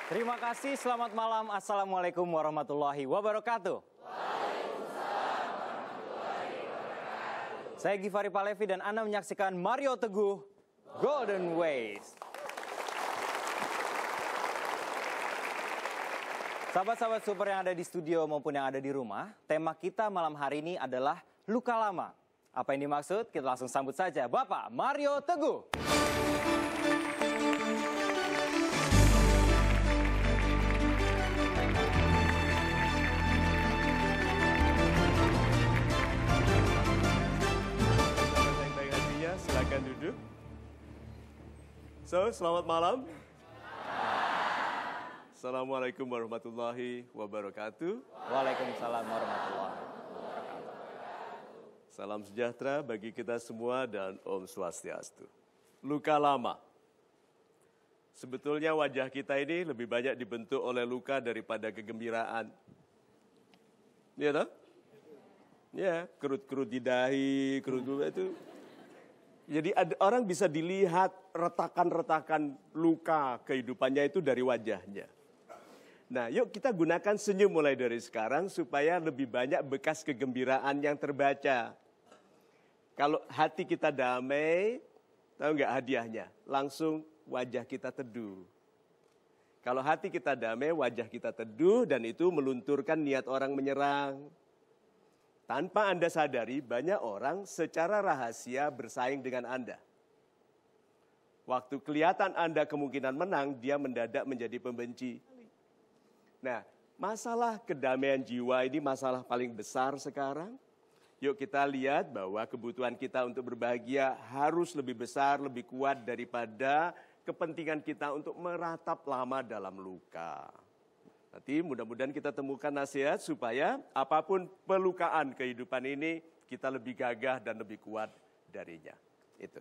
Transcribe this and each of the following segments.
Terima kasih, selamat malam. Assalamualaikum warahmatullahi wabarakatuh. Saya Givari Palevi dan Anda menyaksikan Mario Teguh Golden Ways. Sahabat-sahabat super yang ada di studio maupun yang ada di rumah, tema kita malam hari ini adalah luka lama. Apa yang dimaksud? Kita langsung sambut saja Bapak Mario Teguh. Baik-baik hatinya, silakan duduk. So, selamat malam. Assalamualaikum warahmatullahi wabarakatuh. Waalaikumsalam warahmatullahi wabarakatuh. Salam sejahtera bagi kita semua dan Om Swastiastu. Luka lama. Sebetulnya wajah kita ini lebih banyak dibentuk oleh luka daripada kegembiraan. Iya toh? Ya, kerut-kerut di dahi, kerut itu. Jadi orang bisa dilihat retakan-retakan luka kehidupannya itu dari wajahnya. Nah, yuk kita gunakan senyum mulai dari sekarang supaya lebih banyak bekas kegembiraan yang terbaca. Kalau hati kita damai, tahu nggak hadiahnya? Langsung wajah kita teduh. Kalau hati kita damai, wajah kita teduh dan itu melunturkan niat orang menyerang. Tanpa Anda sadari, banyak orang secara rahasia bersaing dengan Anda. Waktu kelihatan Anda kemungkinan menang, dia mendadak menjadi pembenci. Nah, masalah kedamaian jiwa ini masalah paling besar sekarang. Yuk kita lihat bahwa kebutuhan kita untuk berbahagia harus lebih besar, lebih kuat daripada kepentingan kita untuk meratap lama dalam luka. Nanti mudah-mudahan kita temukan nasihat supaya apapun pelukaan kehidupan ini, kita lebih gagah dan lebih kuat darinya. Itu.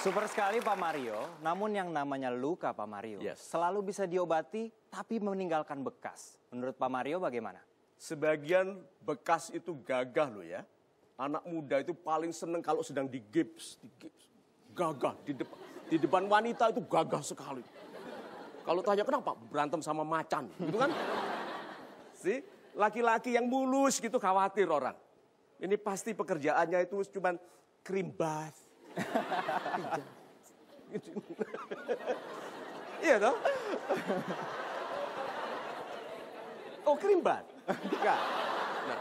Super sekali Pak Mario, namun yang namanya luka Pak Mario selalu bisa diobati tapi meninggalkan bekas. Menurut Pak Mario bagaimana? Sebagian bekas itu gagah loh ya. Anak muda itu paling seneng kalau sedang digips. Gagah di depan wanita itu gagah sekali. Kalau tanya kenapa berantem sama macan gitu kan. Laki-laki yang mulus gitu khawatir orang. Ini pasti pekerjaannya itu cuman cream bath. Iya toh? Oh, kerimbat? Enggak. Nah,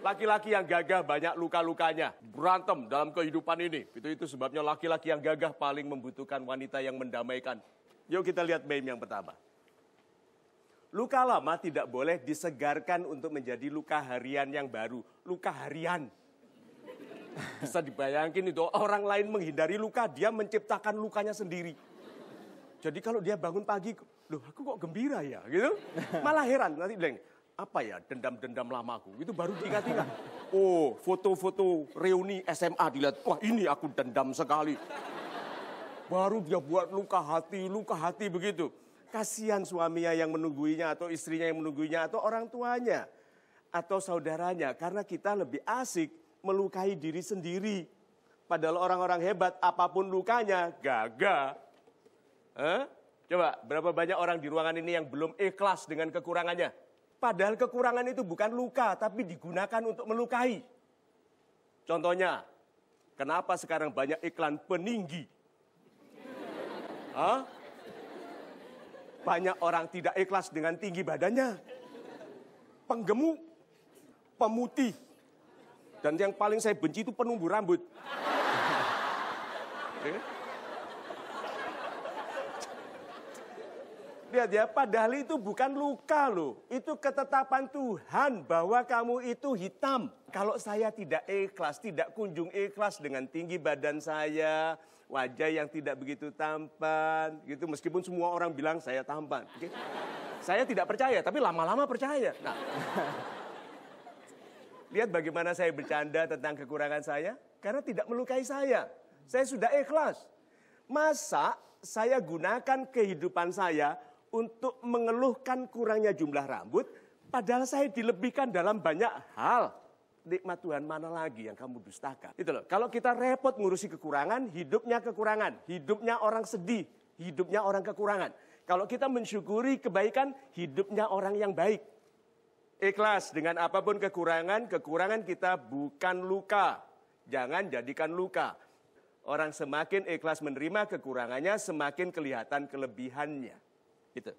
laki-laki yang gagah banyak luka-lukanya, berantem dalam kehidupan ini. Itu sebabnya laki-laki yang gagah paling membutuhkan wanita yang mendamaikan. Yuk kita lihat meme yang pertama. Luka lama tidak boleh disegarkan untuk menjadi luka harian yang baru. Luka harian. Bisa dibayangkan itu orang lain menghindari luka, dia menciptakan lukanya sendiri. Jadi kalau dia bangun pagi, loh aku kok gembira ya gitu. Malah heran, nanti bilang, apa ya dendam-dendam lamaku. Itu baru diingat-ingat. Oh foto-foto reuni SMA dilihat, wah ini aku dendam sekali. Baru dia buat luka hati begitu. Kasihan suaminya yang menungguinya atau istrinya yang menungguinya atau orang tuanya. Atau saudaranya, karena kita lebih asik melukai diri sendiri. Padahal orang-orang hebat, apapun lukanya, gagah. Coba, berapa banyak orang di ruangan ini yang belum ikhlas dengan kekurangannya? Padahal kekurangan itu bukan luka, tapi digunakan untuk melukai. Contohnya, kenapa sekarang banyak iklan peninggi? Banyak orang tidak ikhlas dengan tinggi badannya. Penggemuk, pemutih. Dan yang paling saya benci itu penumbuh rambut. Lihat ya, padahal itu bukan luka loh. Itu ketetapan Tuhan bahwa kamu itu hitam. Kalau saya tidak ikhlas, tidak kunjung ikhlas dengan tinggi badan saya, wajah yang tidak begitu tampan, gitu. Meskipun semua orang bilang saya tampan. Okay? Saya tidak percaya, tapi lama-lama percaya. Nah. Lihat bagaimana saya bercanda tentang kekurangan saya. Karena tidak melukai saya. Saya sudah ikhlas. Masa saya gunakan kehidupan saya untuk mengeluhkan kurangnya jumlah rambut. Padahal saya dilebihkan dalam banyak hal. nikmat Tuhan mana lagi yang kamu dustakan? Itu loh. Kalau kita repot ngurusi kekurangan, hidupnya orang sedih, hidupnya orang kekurangan. Kalau kita mensyukuri kebaikan, hidupnya orang yang baik. Ikhlas dengan apapun kekurangan kita bukan luka. Jangan jadikan luka. Orang semakin ikhlas menerima kekurangannya, semakin kelihatan kelebihannya. Gitu.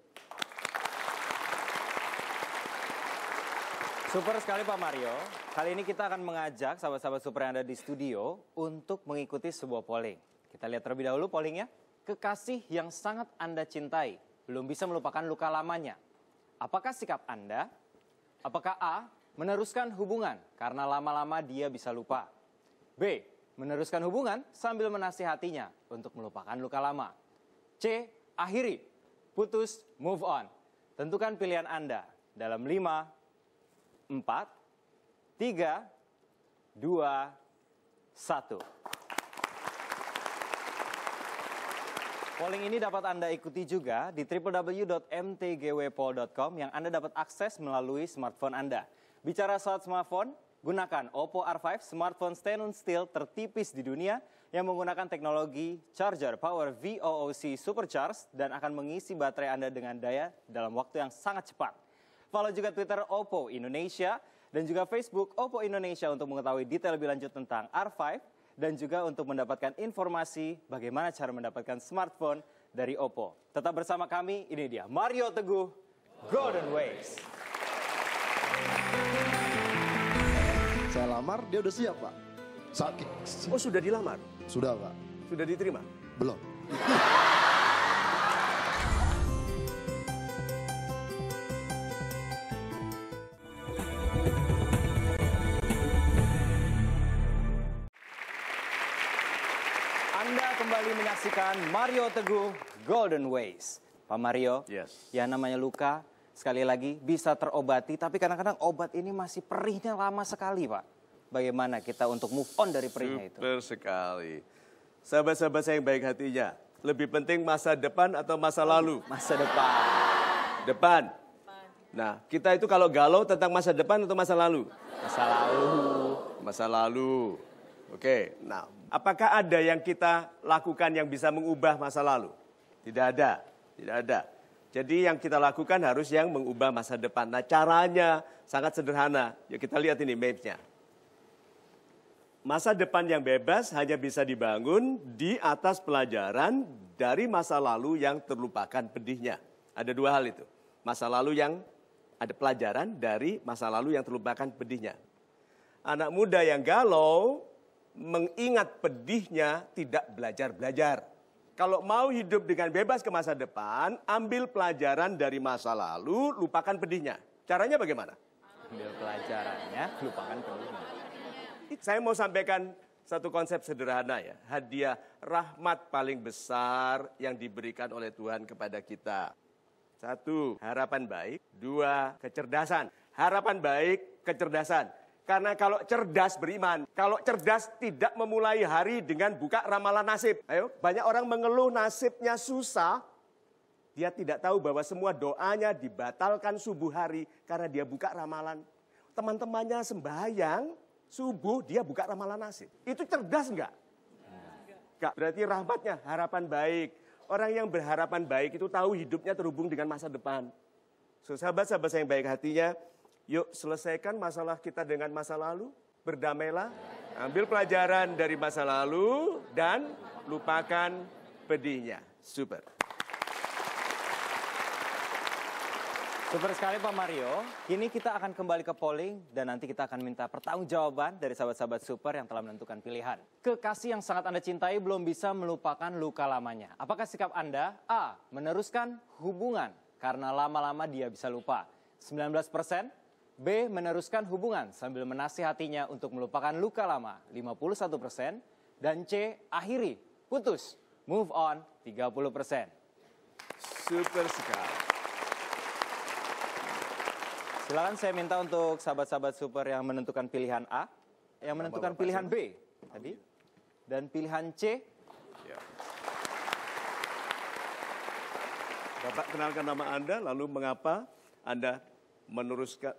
Super sekali Pak Mario. Kali ini kita akan mengajak sahabat-sahabat super yang ada di studio untuk mengikuti sebuah polling. Kita lihat terlebih dahulu pollingnya. Kekasih yang sangat Anda cintai belum bisa melupakan luka lamanya. Apakah sikap Anda? Apakah A, meneruskan hubungan karena lama-lama dia bisa lupa? B, meneruskan hubungan sambil menasihatinya untuk melupakan luka lama? C, akhiri, putus, move on. Tentukan pilihan Anda dalam 5, 4, 3, 2, 1. Polling ini dapat Anda ikuti juga di www.mtgwpol.com yang Anda dapat akses melalui smartphone Anda. Bicara soal smartphone, gunakan Oppo R5, smartphone stainless steel tertipis di dunia yang menggunakan teknologi charger power VOOC supercharged dan akan mengisi baterai Anda dengan daya dalam waktu yang sangat cepat. Follow juga Twitter Oppo Indonesia dan juga Facebook Oppo Indonesia untuk mengetahui detail lebih lanjut tentang R5 dan juga untuk mendapatkan informasi bagaimana cara mendapatkan smartphone dari Oppo. Tetap bersama kami, ini dia Mario Teguh, Golden Ways. Saya lamar, dia udah siap, Pak. Sakit. Oh, sudah dilamar? Sudah, Pak. Sudah diterima? Belum. Anda kembali menyaksikan Mario Teguh, Golden Ways. Pak Mario, Yes. ya namanya luka, sekali lagi bisa terobati, tapi kadang-kadang obat ini masih perihnya lama sekali, Pak. Bagaimana kita untuk move on dari perihnya itu? Super sekali. Sahabat-sahabat saya yang baik hatinya, lebih penting masa depan atau masa lalu? Masa depan. Depan. Nah, kita itu kalau galau tentang masa depan atau masa lalu? Masa lalu. Masa lalu. Oke, nah, apakah ada yang kita lakukan yang bisa mengubah masa lalu? Tidak ada, tidak ada. Jadi yang kita lakukan harus yang mengubah masa depan. Nah, caranya sangat sederhana. Ya, kita lihat ini mapnya. Masa depan yang bebas hanya bisa dibangun di atas pelajaran dari masa lalu yang terlupakan pedihnya. Ada dua hal itu. Masa lalu yang ada pelajaran dari masa lalu yang terlupakan pedihnya. Anak muda yang galau, mengingat pedihnya, tidak belajar-belajar. Kalau mau hidup dengan bebas ke masa depan, ambil pelajaran dari masa lalu, lupakan pedihnya. Caranya bagaimana? Ambil pelajarannya, lupakan pedihnya. Saya mau sampaikan satu konsep sederhana ya. Hadiah rahmat paling besar yang diberikan oleh Tuhan kepada kita. 1, harapan baik. 2, kecerdasan. Harapan baik, kecerdasan. Karena kalau cerdas beriman, kalau cerdas tidak memulai hari dengan buka ramalan nasib. Ayo, banyak orang mengeluh nasibnya susah. Dia tidak tahu bahwa semua doanya dibatalkan subuh hari karena dia buka ramalan. Teman-temannya sembahyang, subuh dia buka ramalan nasib. Itu cerdas enggak? Enggak, berarti rahmatnya harapan baik. Orang yang berharapan baik itu tahu hidupnya terhubung dengan masa depan. So, sahabat-sahabat saya yang baik hatinya, yuk selesaikan masalah kita dengan masa lalu, berdamailah, ambil pelajaran dari masa lalu, dan lupakan pedihnya. Super. Super sekali Pak Mario. Kini kita akan kembali ke polling dan nanti kita akan minta pertanggungjawaban dari sahabat-sahabat super yang telah menentukan pilihan. Kekasih yang sangat Anda cintai belum bisa melupakan luka lamanya. Apakah sikap Anda? A, meneruskan hubungan karena lama-lama dia bisa lupa. 19%. B, meneruskan hubungan sambil menasihatinya untuk melupakan luka lama. 51%. Dan C, akhiri, putus, move on, 30%. Super sekali. Silakan saya minta untuk sahabat-sahabat super yang menentukan pilihan A, yang menentukan pilihan B tadi, dan pilihan C. Ya. Bapak kenalkan nama Anda, lalu mengapa Anda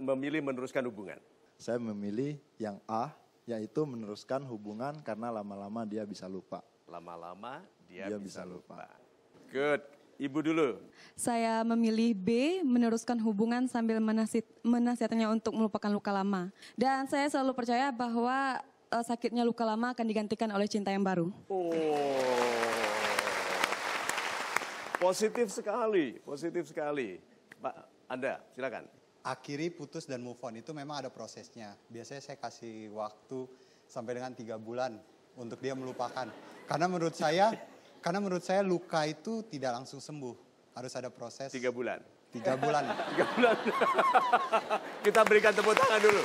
memilih meneruskan hubungan? saya memilih yang A, yaitu meneruskan hubungan karena lama-lama dia bisa lupa. Lama-lama dia Dia bisa bisa lupa. Good. Ibu dulu. Saya memilih B, meneruskan hubungan sambil menasihatnya untuk melupakan luka lama. Dan saya selalu percaya bahwa sakitnya luka lama akan digantikan oleh cinta yang baru. Oh. Positif sekali, positif sekali. Pak, Anda silakan. Akhiri putus dan move on itu memang ada prosesnya. Biasanya saya kasih waktu sampai dengan 3 bulan untuk dia melupakan. Karena menurut saya luka itu tidak langsung sembuh. Harus ada proses. 3 bulan. 3 bulan. 3 bulan. Kita berikan tepuk tangan dulu.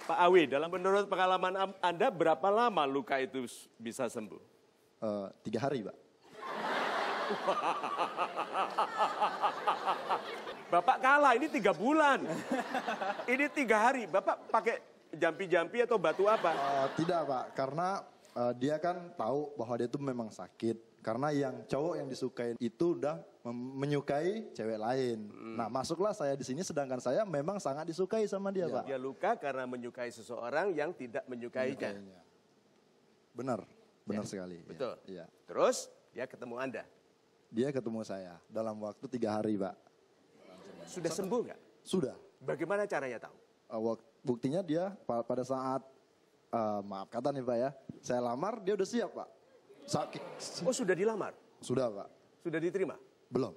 Pak Awi, dalam menurut pengalaman Anda berapa lama luka itu bisa sembuh? 3 hari, Pak. Bapak kalah, ini 3 bulan. Ini 3 hari. Bapak pakai jampi-jampi atau batu apa? Tidak, Pak, karena dia kan tahu bahwa dia itu memang sakit. Karena yang cowok yang disukai itu udah menyukai cewek lain. Nah, masuklah saya di sini sedangkan saya memang sangat disukai sama dia, Pak. Dia luka karena menyukai seseorang yang tidak menyukainya. Benar sekali. Betul. Ya. Terus dia ketemu Anda. Dia ketemu saya dalam waktu 3 hari, Pak. Sudah sembuh nggak? Sudah. Bagaimana caranya tahu? Buktinya dia pada saat, maaf kata nih Pak ya, saya lamar dia udah siap Pak. Sakit. Oh, sudah dilamar? Sudah Pak. Sudah diterima? Belum.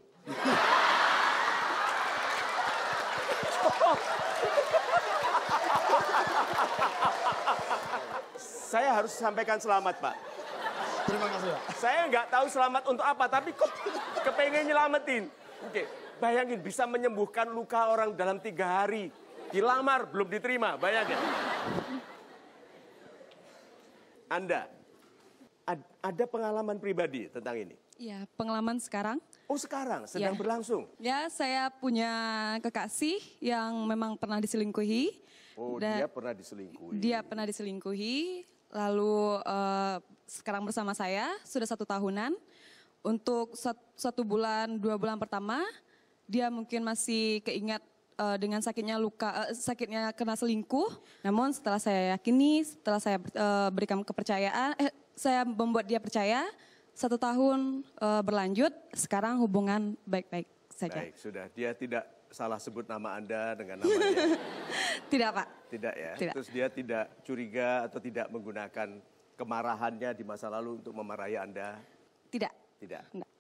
Saya harus sampaikan selamat, Pak. Terima kasih Pak. Saya nggak tahu selamat untuk apa, tapi kok kepengen nyelamatin. Oke, bayangin bisa menyembuhkan luka orang dalam 3 hari. Dilamar, belum diterima, bayangin. Anda, ada pengalaman pribadi tentang ini? Ya, pengalaman sekarang. Oh, sekarang sedang Ya. berlangsung? Ya, saya punya kekasih yang memang pernah diselingkuhi. Oh, Dan dia pernah diselingkuhi. Dia pernah diselingkuhi, lalu sekarang bersama saya sudah 1 tahunan. Untuk 1 bulan, 2 bulan pertama, dia mungkin masih keingat dengan sakitnya kena selingkuh. Namun setelah saya yakini, setelah saya berikan kepercayaan, saya membuat dia percaya. 1 tahun berlanjut, sekarang hubungan baik-baik saja. Baik, sudah. Dia tidak salah sebut nama Anda dengan nama dia. Tidak, Pak. Tidak ya? Tidak. Terus dia tidak curiga atau tidak menggunakan kemarahannya di masa lalu untuk memarahi Anda? Tidak. Tidak? Enggak.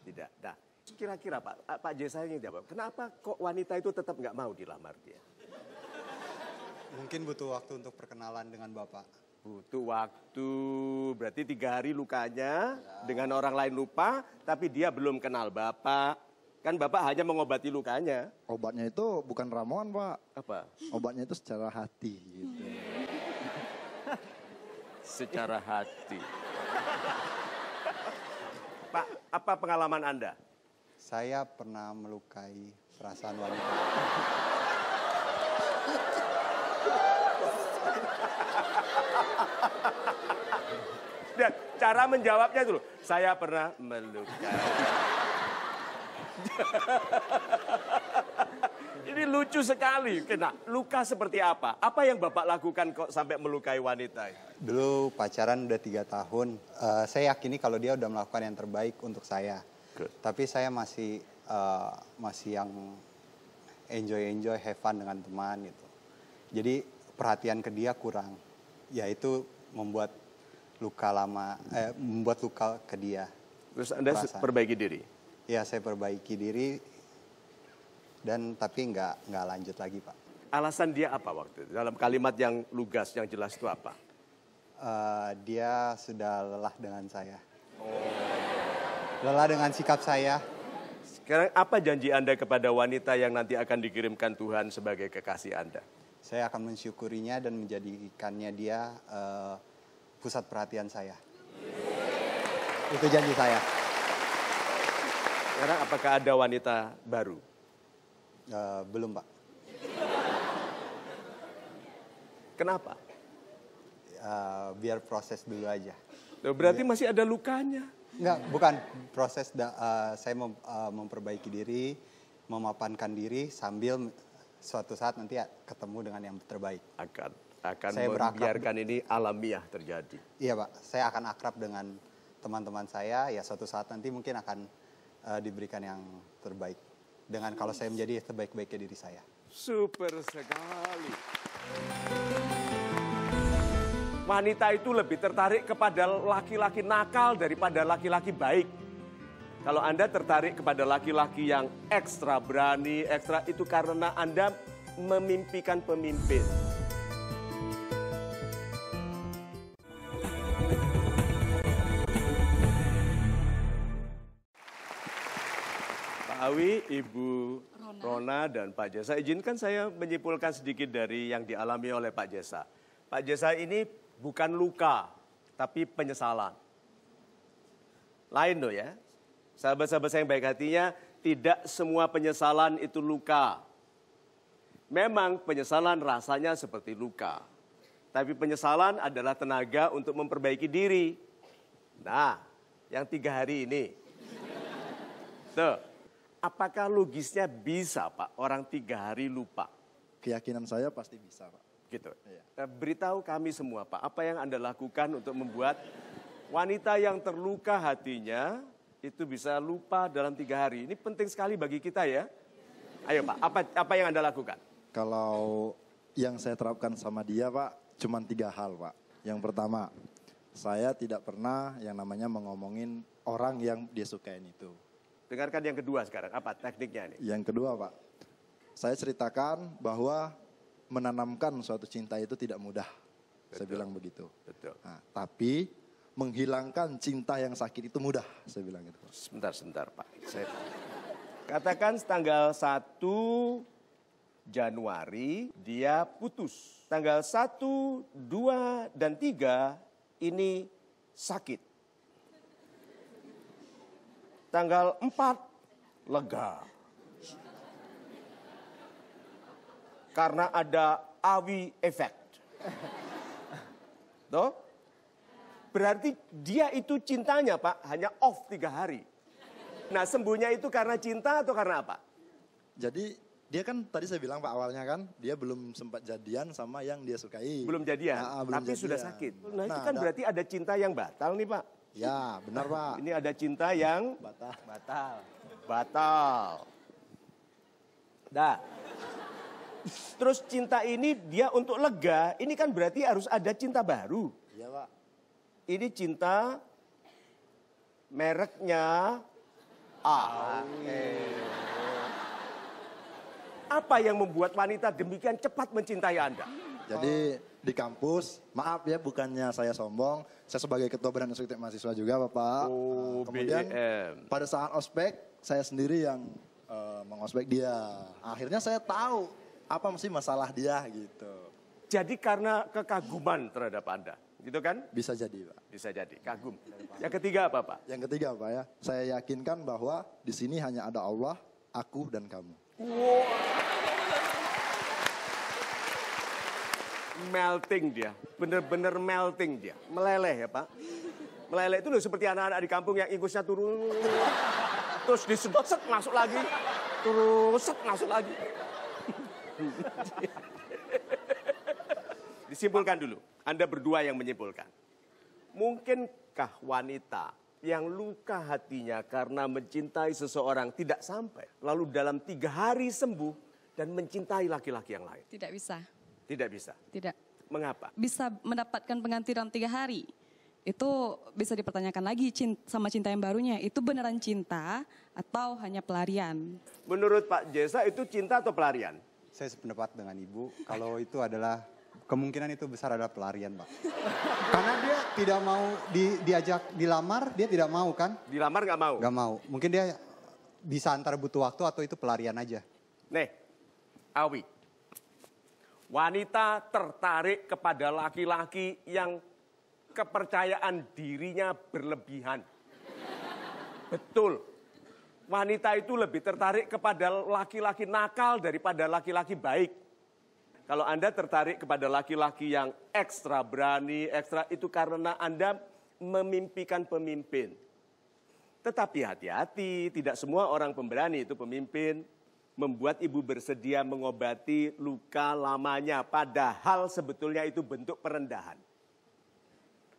Tidak. Nah, kira-kira Pak J saya ingin jawab, kenapa kok wanita itu tetap nggak mau dilamar dia? Mungkin butuh waktu untuk perkenalan dengan Bapak. Butuh waktu, berarti 3 hari lukanya dengan orang lain lupa, tapi dia belum kenal Bapak. Kan Bapak hanya mengobati lukanya. Obatnya itu bukan ramuan Pak. Apa? Obatnya itu secara hati gitu. Secara hati. Pak, apa pengalaman Anda? Saya pernah melukai perasaan wanita. Dan cara menjawabnya dulu. Saya pernah melukai. Ini lucu sekali. Nah, luka seperti apa? Apa yang Bapak lakukan kok sampai melukai wanita? Dulu pacaran udah 3 tahun. Saya yakini kalau dia udah melakukan yang terbaik untuk saya. Good. Tapi saya masih yang enjoy, have fun dengan teman gitu. Jadi perhatian ke dia kurang. Yaitu membuat luka ke dia. Terus Anda Perasaan. perbaiki diri? Ya, saya perbaiki diri tapi nggak lanjut lagi, Pak. Alasan dia apa waktu itu? Dalam kalimat yang lugas, yang jelas itu apa? Dia sudah lelah dengan saya. Lelah dengan sikap saya. Sekarang apa janji Anda kepada wanita yang nanti akan dikirimkan Tuhan sebagai kekasih Anda? Saya akan mensyukurinya dan menjadikannya dia pusat perhatian saya. Itu janji saya. Sekarang apakah ada wanita baru? Belum, Pak. Kenapa? Biar proses dulu aja. Loh, berarti masih ada lukanya. Enggak, bukan. Proses saya memperbaiki diri, memapankan diri sambil suatu saat nanti ketemu dengan yang terbaik. Akan Saya membiarkan ini alamiah terjadi. Iya Pak, saya akan akrab dengan teman-teman saya, ya suatu saat nanti mungkin akan diberikan yang terbaik. Dengan kalau saya menjadi terbaik-baiknya diri saya. Super sekali. Wanita itu lebih tertarik kepada laki-laki nakal daripada laki-laki baik. Kalau Anda tertarik kepada laki-laki yang ekstra berani, ekstra itu karena Anda memimpikan pemimpin. Pak Awi, Ibu Rona dan Pak Jesa, izinkan saya menyimpulkan sedikit dari yang dialami oleh Pak Jesa. Pak Jesa ini bukan luka, tapi penyesalan. Lain loh ya. Sahabat-sahabat saya yang baik hatinya, tidak semua penyesalan itu luka. Memang penyesalan rasanya seperti luka. Tapi penyesalan adalah tenaga untuk memperbaiki diri. Nah, yang 3 hari ini. Tuh, apakah logisnya bisa Pak orang 3 hari lupa? Keyakinan saya pasti bisa, Pak. Gitu. Iya. Beritahu kami semua Pak, apa yang Anda lakukan untuk membuat wanita yang terluka hatinya itu bisa lupa dalam 3 hari. Ini penting sekali bagi kita ya. Ayo Pak, apa yang Anda lakukan? Kalau yang saya terapkan sama dia, Pak, cuma 3 hal, Pak. Yang pertama, saya tidak pernah yang namanya mengomongin orang yang dia sukain itu. Dengarkan yang kedua sekarang, apa tekniknya nih? Yang kedua, Pak, saya ceritakan bahwa menanamkan suatu cinta itu tidak mudah. Betul. Saya bilang begitu. Betul. Nah, tapi menghilangkan cinta yang sakit itu mudah, saya bilang gitu. Sebentar Pak. Saya katakan tanggal 1 Januari dia putus. Tanggal 1, 2, dan 3 ini sakit. Tanggal 4 lega. Karena ada Awi effect. Tuh? Berarti dia itu cintanya Pak hanya off 3 hari. Nah sembuhnya itu karena cinta atau karena apa? Jadi dia kan tadi saya bilang Pak awalnya kan dia belum sempat jadian sama yang dia sukai. Belum jadian, Belum tapi jadian. sudah sakit. Nah itu kan berarti ada cinta yang batal nih Pak. Ya benar Pak. Ini ada cinta yang batal. Nah, terus cinta ini dia untuk lega, ini kan berarti harus ada cinta baru. Iya Pak. Ini cinta mereknya A. Apa yang membuat wanita demikian cepat mencintai Anda? Jadi di kampus, maaf ya bukannya saya sombong, saya sebagai ketua badan eksekutif mahasiswa juga Bapak. Oh, Kemudian BEM. pada saat ospek, saya sendiri yang mengospek dia. Akhirnya saya tahu apa mesti masalah dia gitu. Jadi karena kekaguman terhadap Anda, gitu kan? Bisa jadi Pak. Bisa jadi, kagum. Yang ketiga apa Pak? Yang ketiga Pak ya, saya yakinkan bahwa di sini hanya ada Allah, aku dan kamu. Melting dia, bener-bener melting dia. Meleleh ya Pak. Meleleh itu loh seperti anak-anak di kampung yang ingusnya turun. Terus disedot, set, masuk lagi. Terus, set, masuk lagi. Disimpulkan dulu, Anda berdua yang menyimpulkan. Mungkinkah wanita yang luka hatinya karena mencintai seseorang tidak sampai, lalu dalam 3 hari sembuh dan mencintai laki-laki yang lain? Tidak bisa. Tidak bisa. Tidak. Mengapa? Bisa mendapatkan pengganti dalam 3 hari. Itu bisa dipertanyakan lagi sama cinta yang barunya. Itu beneran cinta atau hanya pelarian? Menurut Pak Jesa itu cinta atau pelarian? Saya sependapat dengan Ibu, kalau itu adalah kemungkinan itu besar adalah pelarian, Pak. Karena dia tidak mau diajak dilamar, dia tidak mau kan? Dilamar nggak mau? Gak mau. Mungkin dia bisa antara butuh waktu atau itu pelarian aja. Nih, Awi. Wanita tertarik kepada laki-laki yang kepercayaan dirinya berlebihan. Betul. Wanita itu lebih tertarik kepada laki-laki nakal daripada laki-laki baik. Kalau Anda tertarik kepada laki-laki yang ekstra berani, ekstra itu karena Anda memimpikan pemimpin. Tetapi hati-hati, tidak semua orang pemberani itu pemimpin. membuat ibu bersedia mengobati luka lamanya, padahal sebetulnya itu bentuk perendahan.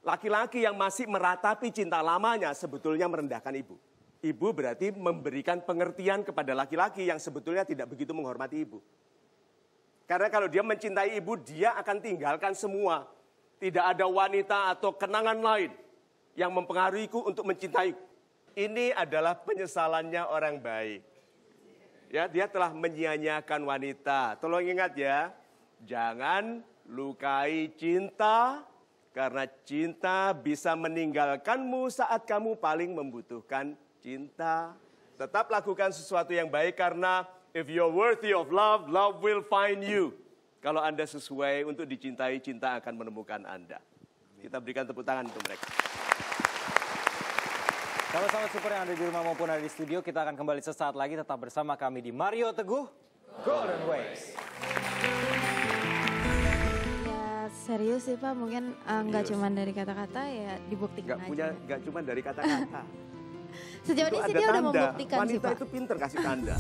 Laki-laki yang masih meratapi cinta lamanya sebetulnya merendahkan ibu. Ibu berarti memberikan pengertian kepada laki-laki yang sebetulnya tidak begitu menghormati ibu. Karena kalau dia mencintai ibu, dia akan tinggalkan semua. Tidak ada wanita atau kenangan lain yang mempengaruhiku untuk mencintaiku. Ini adalah penyesalannya orang baik. Ya, dia telah menyia-nyiakan wanita. Tolong ingat ya, jangan lukai cinta, karena cinta bisa meninggalkanmu saat kamu paling membutuhkan cinta. Tetap lakukan sesuatu yang baik karena if you're worthy of love, love will find you. Kalau Anda sesuai untuk dicintai, cinta akan menemukan Anda. Kita berikan tepuk tangan untuk mereka. Sahabat-sahabat super yang ada di rumah maupun ada di studio, kita akan kembali sesaat lagi tetap bersama kami di Mario Teguh Golden Ways. Ya serius sih Pak, mungkin nggak cuma dari kata-kata, ya dibuktikan aja. Nggak cuma dari kata-kata. Sejauh ini sih dia udah membuktikan sih Wanita Pak. itu pinter kasih tanda.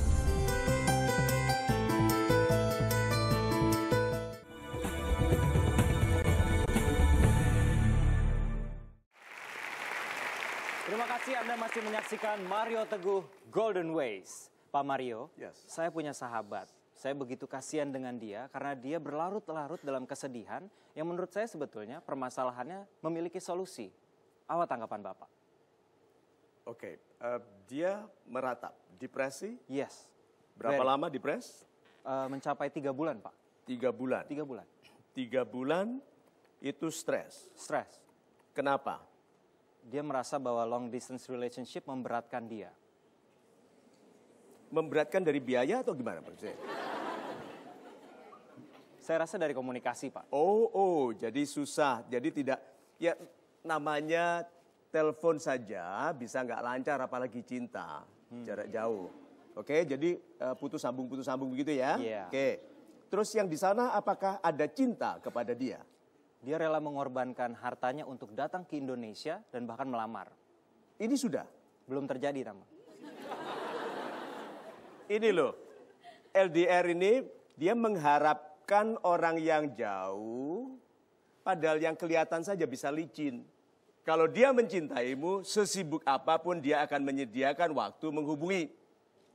Terima kasih Anda masih menyaksikan Mario Teguh Golden Ways. Pak Mario, Yes. saya punya sahabat. Saya begitu kasihan dengan dia karena dia berlarut-larut dalam kesedihan yang menurut saya sebetulnya permasalahannya memiliki solusi. Apa tanggapan Bapak? Oke, dia meratap. Depresi, Yes. berapa Very. lama depres? Mencapai 3 bulan Pak. 3 bulan. 3 bulan. 3 bulan itu stres. Stres. Kenapa? Dia merasa bahwa long distance relationship memberatkan dia. Memberatkan dari biaya atau gimana Pak? Saya rasa dari komunikasi Pak. Oh, jadi susah. Jadi tidak, ya namanya telepon saja bisa nggak lancar apalagi cinta. Jarak jauh. Oke, jadi putus sambung begitu ya. Iya. Oke. Terus yang di sana apakah ada cinta kepada dia? Dia rela mengorbankan hartanya untuk datang ke Indonesia dan bahkan melamar. Ini sudah. Belum terjadi, Tama. Ini loh, LDR ini dia mengharapkan orang yang jauh, padahal yang kelihatan saja bisa licin. Kalau dia mencintaimu, sesibuk apapun dia akan menyediakan waktu menghubungi.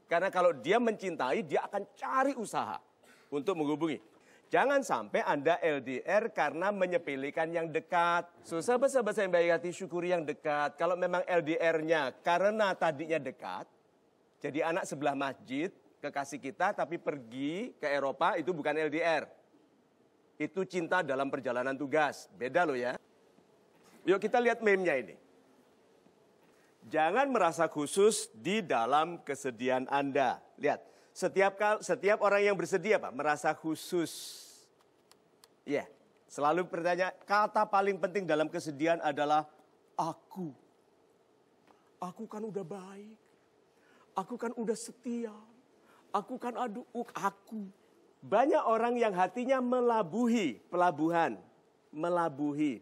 Karena kalau dia mencintai, dia akan cari usaha untuk menghubungi. Jangan sampai Anda LDR karena menyepelekan yang dekat. Sahabat-sahabat saya yang baik hati, syukuri yang dekat. Kalau memang LDR-nya karena tadinya dekat, jadi anak sebelah masjid, kekasih kita, tapi pergi ke Eropa, itu bukan LDR. Itu cinta dalam perjalanan tugas. Beda loh ya. Yuk kita lihat meme-nya ini. Jangan merasa khusus di dalam kesedihan Anda. Lihat, setiap orang yang bersedia Pak, merasa khusus. Ya, selalu bertanya, kata paling penting dalam kesedihan adalah aku. Aku kan udah baik. Aku kan udah setia. Aku kan aku. Banyak orang yang hatinya melabuhi pelabuhan.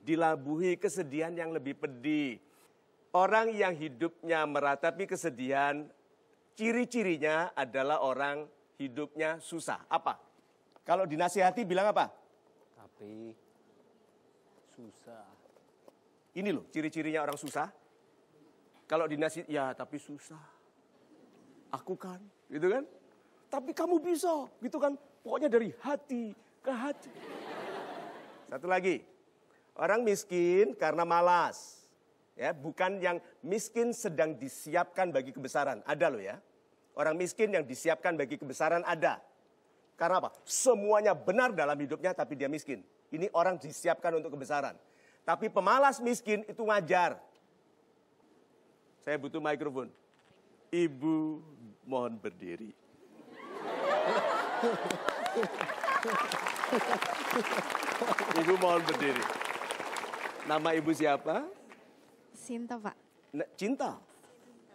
Dilabuhi kesedihan yang lebih pedih. Orang yang hidupnya meratapi kesedihan, ciri-cirinya adalah orang hidupnya susah. Apa? Kalau dinasihati bilang apa? Tapi susah. Ini loh ciri-cirinya orang susah. Kalau dinasihati, ya tapi susah. Aku kan, gitu kan? Tapi kamu bisa, gitu kan? Pokoknya dari hati ke hati. Satu lagi, orang miskin karena malas. Ya, bukan yang miskin sedang disiapkan bagi kebesaran. Ada loh ya. Orang miskin yang disiapkan bagi kebesaran ada. Karena apa? Semuanya benar dalam hidupnya tapi dia miskin. Ini orang disiapkan untuk kebesaran. Tapi pemalas miskin itu wajar. Saya butuh mikrofon. Ibu mohon berdiri. Ibu mohon berdiri. Nama ibu siapa? Sinta Pak. Cinta.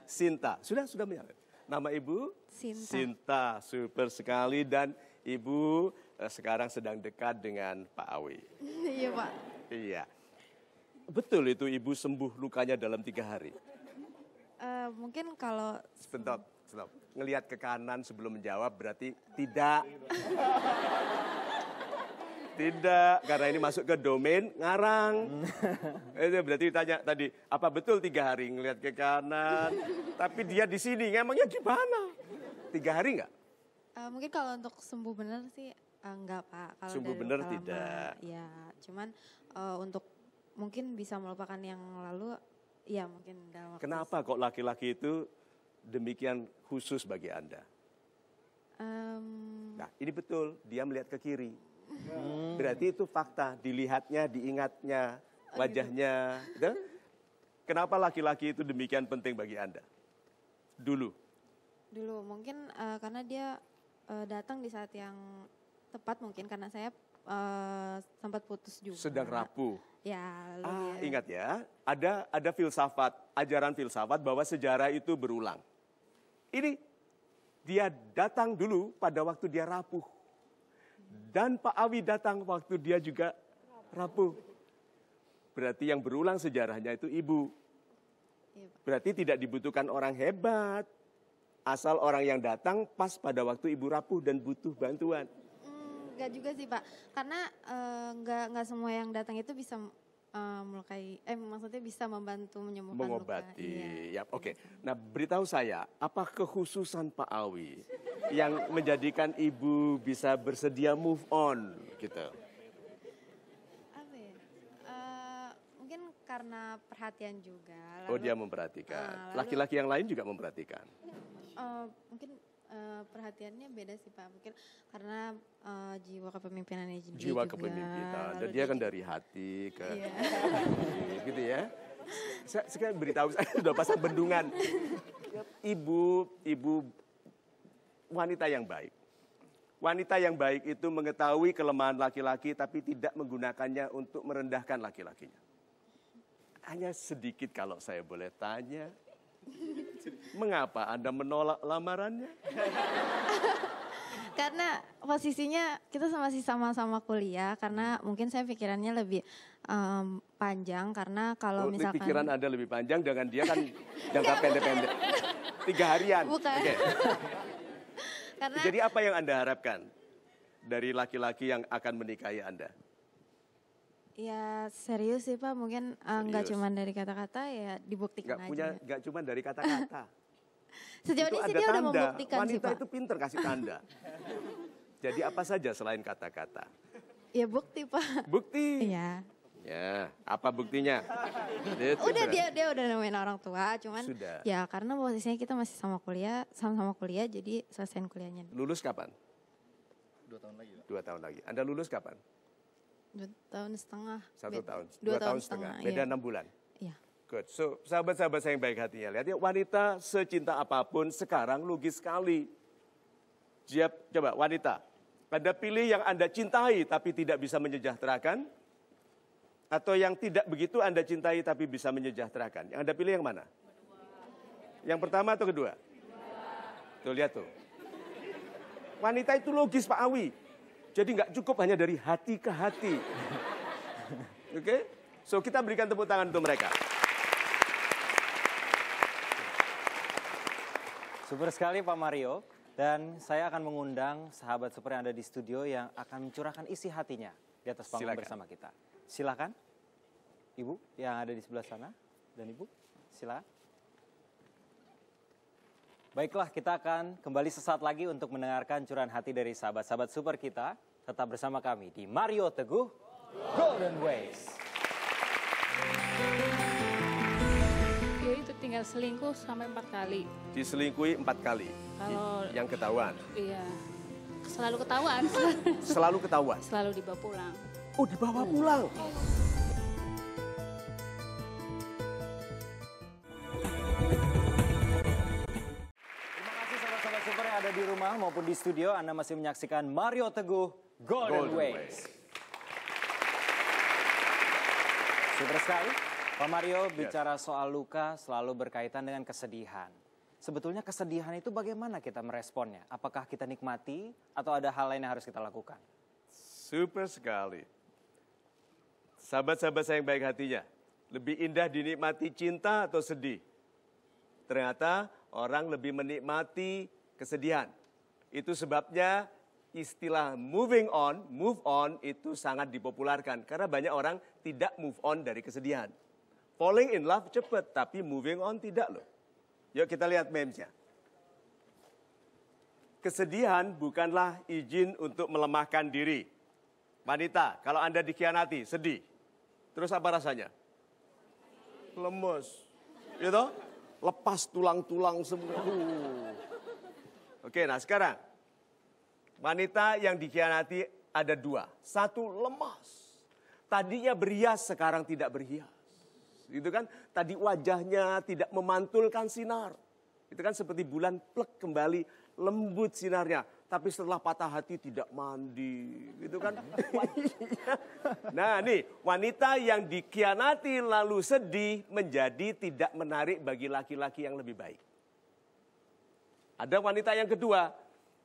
Sinta. Sudah menyala. Nama ibu? Sinta. Sinta. Super sekali dan ibu sekarang sedang dekat dengan Pak Awi. Iya Pak. Iya. Betul itu ibu sembuh lukanya dalam 3 hari. Mungkin kalau Sebentar. stop. Ngelihat ke kanan sebelum menjawab berarti tidak. Tidak, karena ini masuk ke domain ngarang. Itu berarti ditanya tadi, apa betul 3 hari ngelihat ke kanan? Tapi dia di sini, emangnya gimana? 3 hari nggak? Mungkin kalau untuk sembuh benar sih enggak Pak. Kalau Sembuh dari benar luka lama, tidak. ya cuman untuk mungkin bisa melupakan yang lalu, ya mungkin dalam waktu. Kenapa kok laki-laki itu demikian khusus bagi Anda? Nah, ini betul, dia melihat ke kiri. Berarti itu fakta, dilihatnya, diingatnya, wajahnya. Gitu? Kenapa laki-laki itu demikian penting bagi Anda? Dulu Mungkin karena dia datang di saat yang tepat, mungkin karena saya sempat putus juga. sedang rapuh. Ya, lalu dia. Ingat ya, ada filsafat, ajaran filsafat bahwa sejarah itu berulang. Ini dia datang dulu pada waktu dia rapuh. Dan Pak Awi datang waktu dia juga rapuh. Berarti yang berulang sejarahnya itu ibu. Iya, Pak. Berarti tidak dibutuhkan orang hebat. Asal orang yang datang pas pada waktu ibu rapuh dan butuh bantuan. Enggak juga sih Pak, karena enggak semua yang datang itu bisa melukai, maksudnya bisa membantu menyembuhkan Mengobati. luka. Ya, oke. Nah, beritahu saya, apa kekhususan Pak Awi yang menjadikan ibu bisa bersedia move on gitu? Apa ya? Mungkin karena perhatian juga. Oh, dia memperhatikan. lalu- Laki-laki yang lain juga memperhatikan. Mungkin perhatiannya beda sih Pak, mungkin karena jiwa kepemimpinannya dia Jiwa juga. kepemimpinan. Dan Lalu dia kan dari hati ke Iya. hati, gitu ya. Saya beritahu, saya sudah pasang bendungan. Ibu wanita yang baik. Wanita yang baik itu mengetahui kelemahan laki-laki tapi tidak menggunakannya untuk merendahkan laki-lakinya. Hanya sedikit kalau saya boleh tanya, mengapa Anda menolak lamarannya? Karena posisinya kita masih sama-sama kuliah, karena mungkin saya pikirannya lebih panjang, karena kalau misalkan Pikiran Anda lebih panjang dengan dia kan jangka pendek-pendek. 3 harian. Bukan. Oke. karena Jadi apa yang Anda harapkan dari laki-laki yang akan menikahi Anda? ya serius sih Pak, mungkin nggak Serius. cuma dari kata-kata, ya dibuktikan aja. Nggak cuma dari kata-kata. Sejauh Itu ini sih ada dia udah tanda. membuktikan sih Wanita Pak. itu pinter kasih tanda. Jadi apa saja selain kata-kata? Ya bukti Pak. Bukti. Iya. Ya, apa buktinya? Itu Udah berarti. dia udah nemuin orang tua, cuman Sudah. ya karena posisinya kita masih sama-sama kuliah, jadi selesaiin kuliahnya. Lulus kapan? 2 tahun lagi Pak. 2 tahun lagi. Anda lulus kapan? 2 tahun setengah. 1 tahun. 2 2 tahun setengah. Beda iya. 6 bulan. Iya. Good. So, sahabat-sahabat saya yang baik hatinya, lihat ya, wanita secinta apapun sekarang logis sekali. Coba wanita, Anda pilih yang Anda cintai tapi tidak bisa menyejahterakan, atau yang tidak begitu Anda cintai tapi bisa menyejahterakan. Yang Anda pilih yang mana? Yang pertama atau kedua? Tuh, lihat tuh. Wanita itu logis Pak Awi. Jadi nggak cukup hanya dari hati ke hati. Oke? So, kita berikan tepuk tangan untuk mereka. Super sekali Pak Mario. Dan saya akan mengundang sahabat super yang ada di studio yang akan mencurahkan isi hatinya di atas panggung Silakan. bersama kita. Silakan. Ibu yang ada di sebelah sana. Dan Ibu, silakan. Baiklah, kita akan kembali sesaat lagi untuk mendengarkan curahan hati dari sahabat-sahabat super kita. Tetap bersama kami di Mario Teguh Golden Ways. Dia itu tinggal selingkuh sampai 4 kali. Diselingkuhi 4 kali. Kalau Yang ketahuan. iya selalu ketahuan, Selalu ketahuan. selalu dibawa pulang. Oh, dibawa pulang. Terima kasih sahabat-sahabat super yang ada di rumah maupun di studio. Anda masih menyaksikan Mario Teguh Golden Ways. Super sekali. Pak Mario bicara soal luka selalu berkaitan dengan kesedihan. Sebetulnya kesedihan itu bagaimana kita meresponnya? Apakah kita nikmati atau ada hal lain yang harus kita lakukan? Super sekali. Sahabat-sahabat saya yang baik hatinya. Lebih indah dinikmati cinta atau sedih? ternyata orang lebih menikmati kesedihan. Itu sebabnya istilah move on itu sangat dipopularkan. Karena banyak orang tidak move on dari kesedihan. Falling in love cepat, tapi moving on tidak loh. Yuk kita lihat memesnya. Kesedihan bukanlah izin untuk melemahkan diri. Wanita, kalau Anda dikhianati, sedih. Terus apa rasanya? Lemes. Gitu? Lepas tulang-tulang semua. Oke, nah sekarang. Wanita yang dikhianati ada dua. Satu lemas. Tadinya berhias, sekarang tidak berhias. Itu kan, tadi wajahnya tidak memantulkan sinar. Itu kan seperti bulan plek kembali, lembut sinarnya. Tapi setelah patah hati tidak mandi. Gitu kan. Nah nih, wanita yang dikhianati lalu sedih menjadi tidak menarik bagi laki-laki yang lebih baik. Ada wanita yang kedua,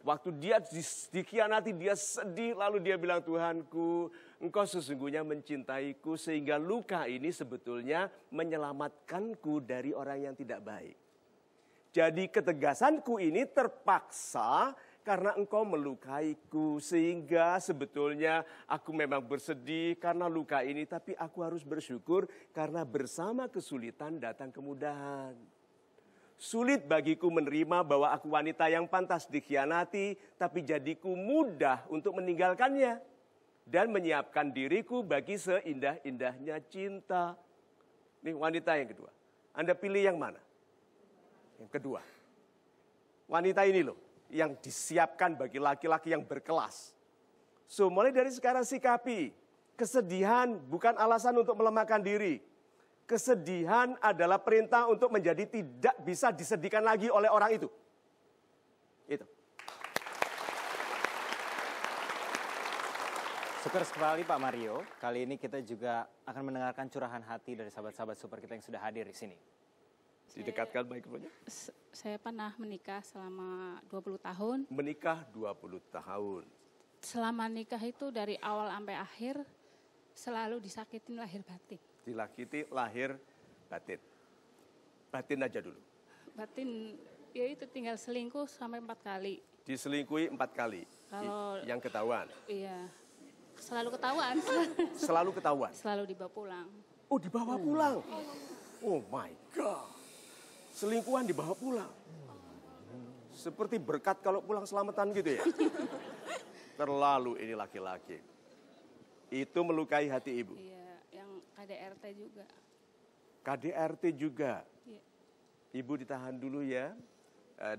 waktu dia dikhianati, dia sedih, lalu dia bilang, Tuhanku, Engkau sesungguhnya mencintaiku, sehingga luka ini sebetulnya menyelamatkanku dari orang yang tidak baik. Jadi ketegasanku ini terpaksa karena Engkau melukaiku, sehingga sebetulnya aku memang bersedih karena luka ini, tapi aku harus bersyukur karena bersama kesulitan datang kemudahan. Sulit bagiku menerima bahwa aku wanita yang pantas dikhianati, tapi jadiku mudah untuk meninggalkannya. Dan menyiapkan diriku bagi seindah-indahnya cinta. Ini wanita yang kedua. Anda pilih yang mana? Yang kedua. Wanita ini loh, yang disiapkan bagi laki-laki yang berkelas. So, mulai dari sekarang sikapi. Kesedihan bukan alasan untuk melemahkan diri. Kesedihan adalah perintah untuk menjadi tidak bisa disedihkan lagi oleh orang itu. Itu. Syukur sekali Pak Mario. Kali ini kita juga akan mendengarkan curahan hati dari sahabat-sahabat super kita yang sudah hadir di sini. Didekatkan mikrofonnya. Saya pernah menikah selama 20 tahun. Menikah 20 tahun. Selama nikah itu dari awal sampai akhir selalu disakitin lahir batin. Dilakiti lahir batin. Batin aja dulu. Batin ya itu tinggal selingkuh sampai 4 kali. Diselingkuhi 4 kali. Kalau yang ketahuan. Iya. Selalu ketahuan. Selalu ketahuan. Selalu dibawa pulang. Oh, dibawa pulang. Oh my God. Selingkuhan dibawa pulang. Seperti berkat kalau pulang selamatan gitu ya. Terlalu ini laki-laki. Itu melukai hati ibu. Iya, yang KDRT juga. KDRT juga. Iya. Ibu ditahan dulu ya.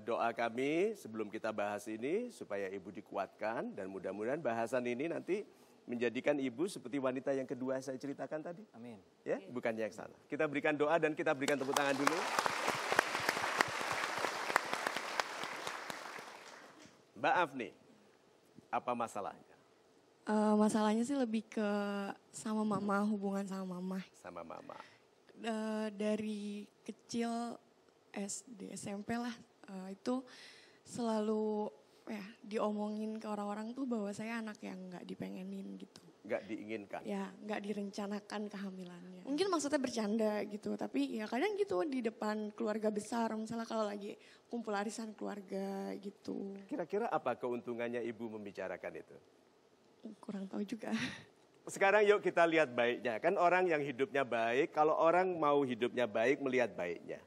Doa kami sebelum kita bahas ini supaya ibu dikuatkan dan mudah-mudahan bahasan ini nanti menjadikan ibu seperti wanita yang kedua saya ceritakan tadi. Amin. Ya, bukannya yang sana. Kita berikan doa dan kita berikan tepuk tangan dulu. Mbak Afni, apa masalahnya? Masalahnya sih lebih ke sama mama, hubungan sama mama. Sama mama. Dari kecil SD, SMP lah, itu selalu ya diomongin ke orang-orang tuh bahwa saya anak yang nggak dipengenin gitu. Nggak diinginkan? Ya, nggak direncanakan kehamilannya. Mungkin maksudnya bercanda gitu, tapi ya kadang gitu di depan keluarga besar, misalnya kalau lagi kumpul arisan keluarga gitu. Kira-kira apa keuntungannya ibu membicarakan itu? Kurang tahu juga. Sekarang yuk kita lihat baiknya. Kan orang yang hidupnya baik, kalau orang mau hidupnya baik, melihat baiknya.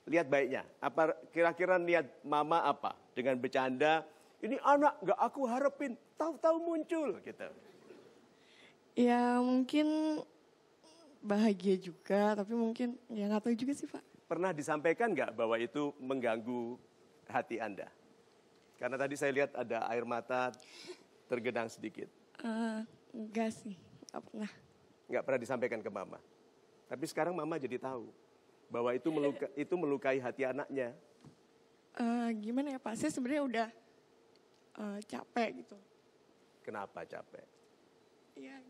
Lihat baiknya. Apa kira-kira niat mama apa? Dengan bercanda, ini anak gak aku harapin, tahu-tahu muncul gitu. Ya mungkin bahagia juga, tapi mungkin ya nggak tahu juga sih Pak. Pernah disampaikan nggak bahwa itu mengganggu hati Anda? Karena tadi saya lihat ada air mata tergenang sedikit. Enggak sih, nggak pernah. Nggak pernah disampaikan ke mama. Tapi sekarang mama jadi tahu bahwa itu melukai hati anaknya. Gimana ya Pak, saya sebenarnya udah capek gitu. Kenapa capek? Iya.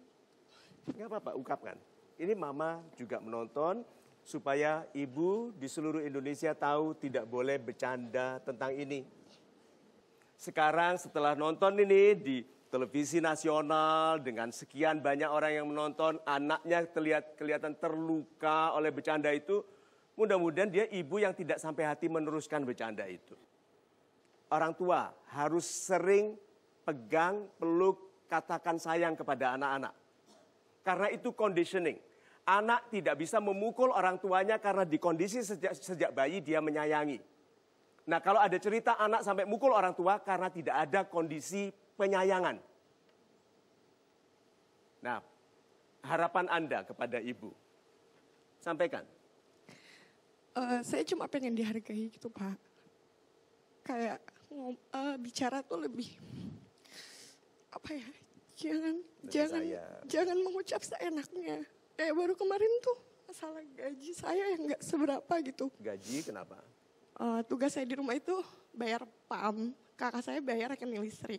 Nggak apa-apa, ungkapkan. Ini mama juga menonton supaya ibu di seluruh Indonesia tahu tidak boleh bercanda tentang ini. Sekarang setelah nonton ini di televisi nasional dengan sekian banyak orang yang menonton, anaknya kelihatan terluka oleh bercanda itu, Mudah-mudahan dia ibu yang tidak sampai hati meneruskan bercanda itu. Orang tua harus sering pegang, peluk, katakan sayang kepada anak-anak. Karena itu conditioning. Anak tidak bisa memukul orang tuanya karena di kondisi sejak bayi dia menyayangi. Nah, kalau ada cerita anak sampai mukul orang tua karena tidak ada kondisi penyayangan. Nah, harapan Anda kepada ibu, sampaikan. Saya cuma pengen dihargai gitu, Pak. Kayak bicara tuh lebih apa ya? Jangan mengucap seenaknya. Kayak baru kemarin tuh masalah gaji saya yang nggak seberapa gitu. Gaji kenapa? Tugas saya di rumah itu bayar PAM, kakak saya bayar rekening listrik.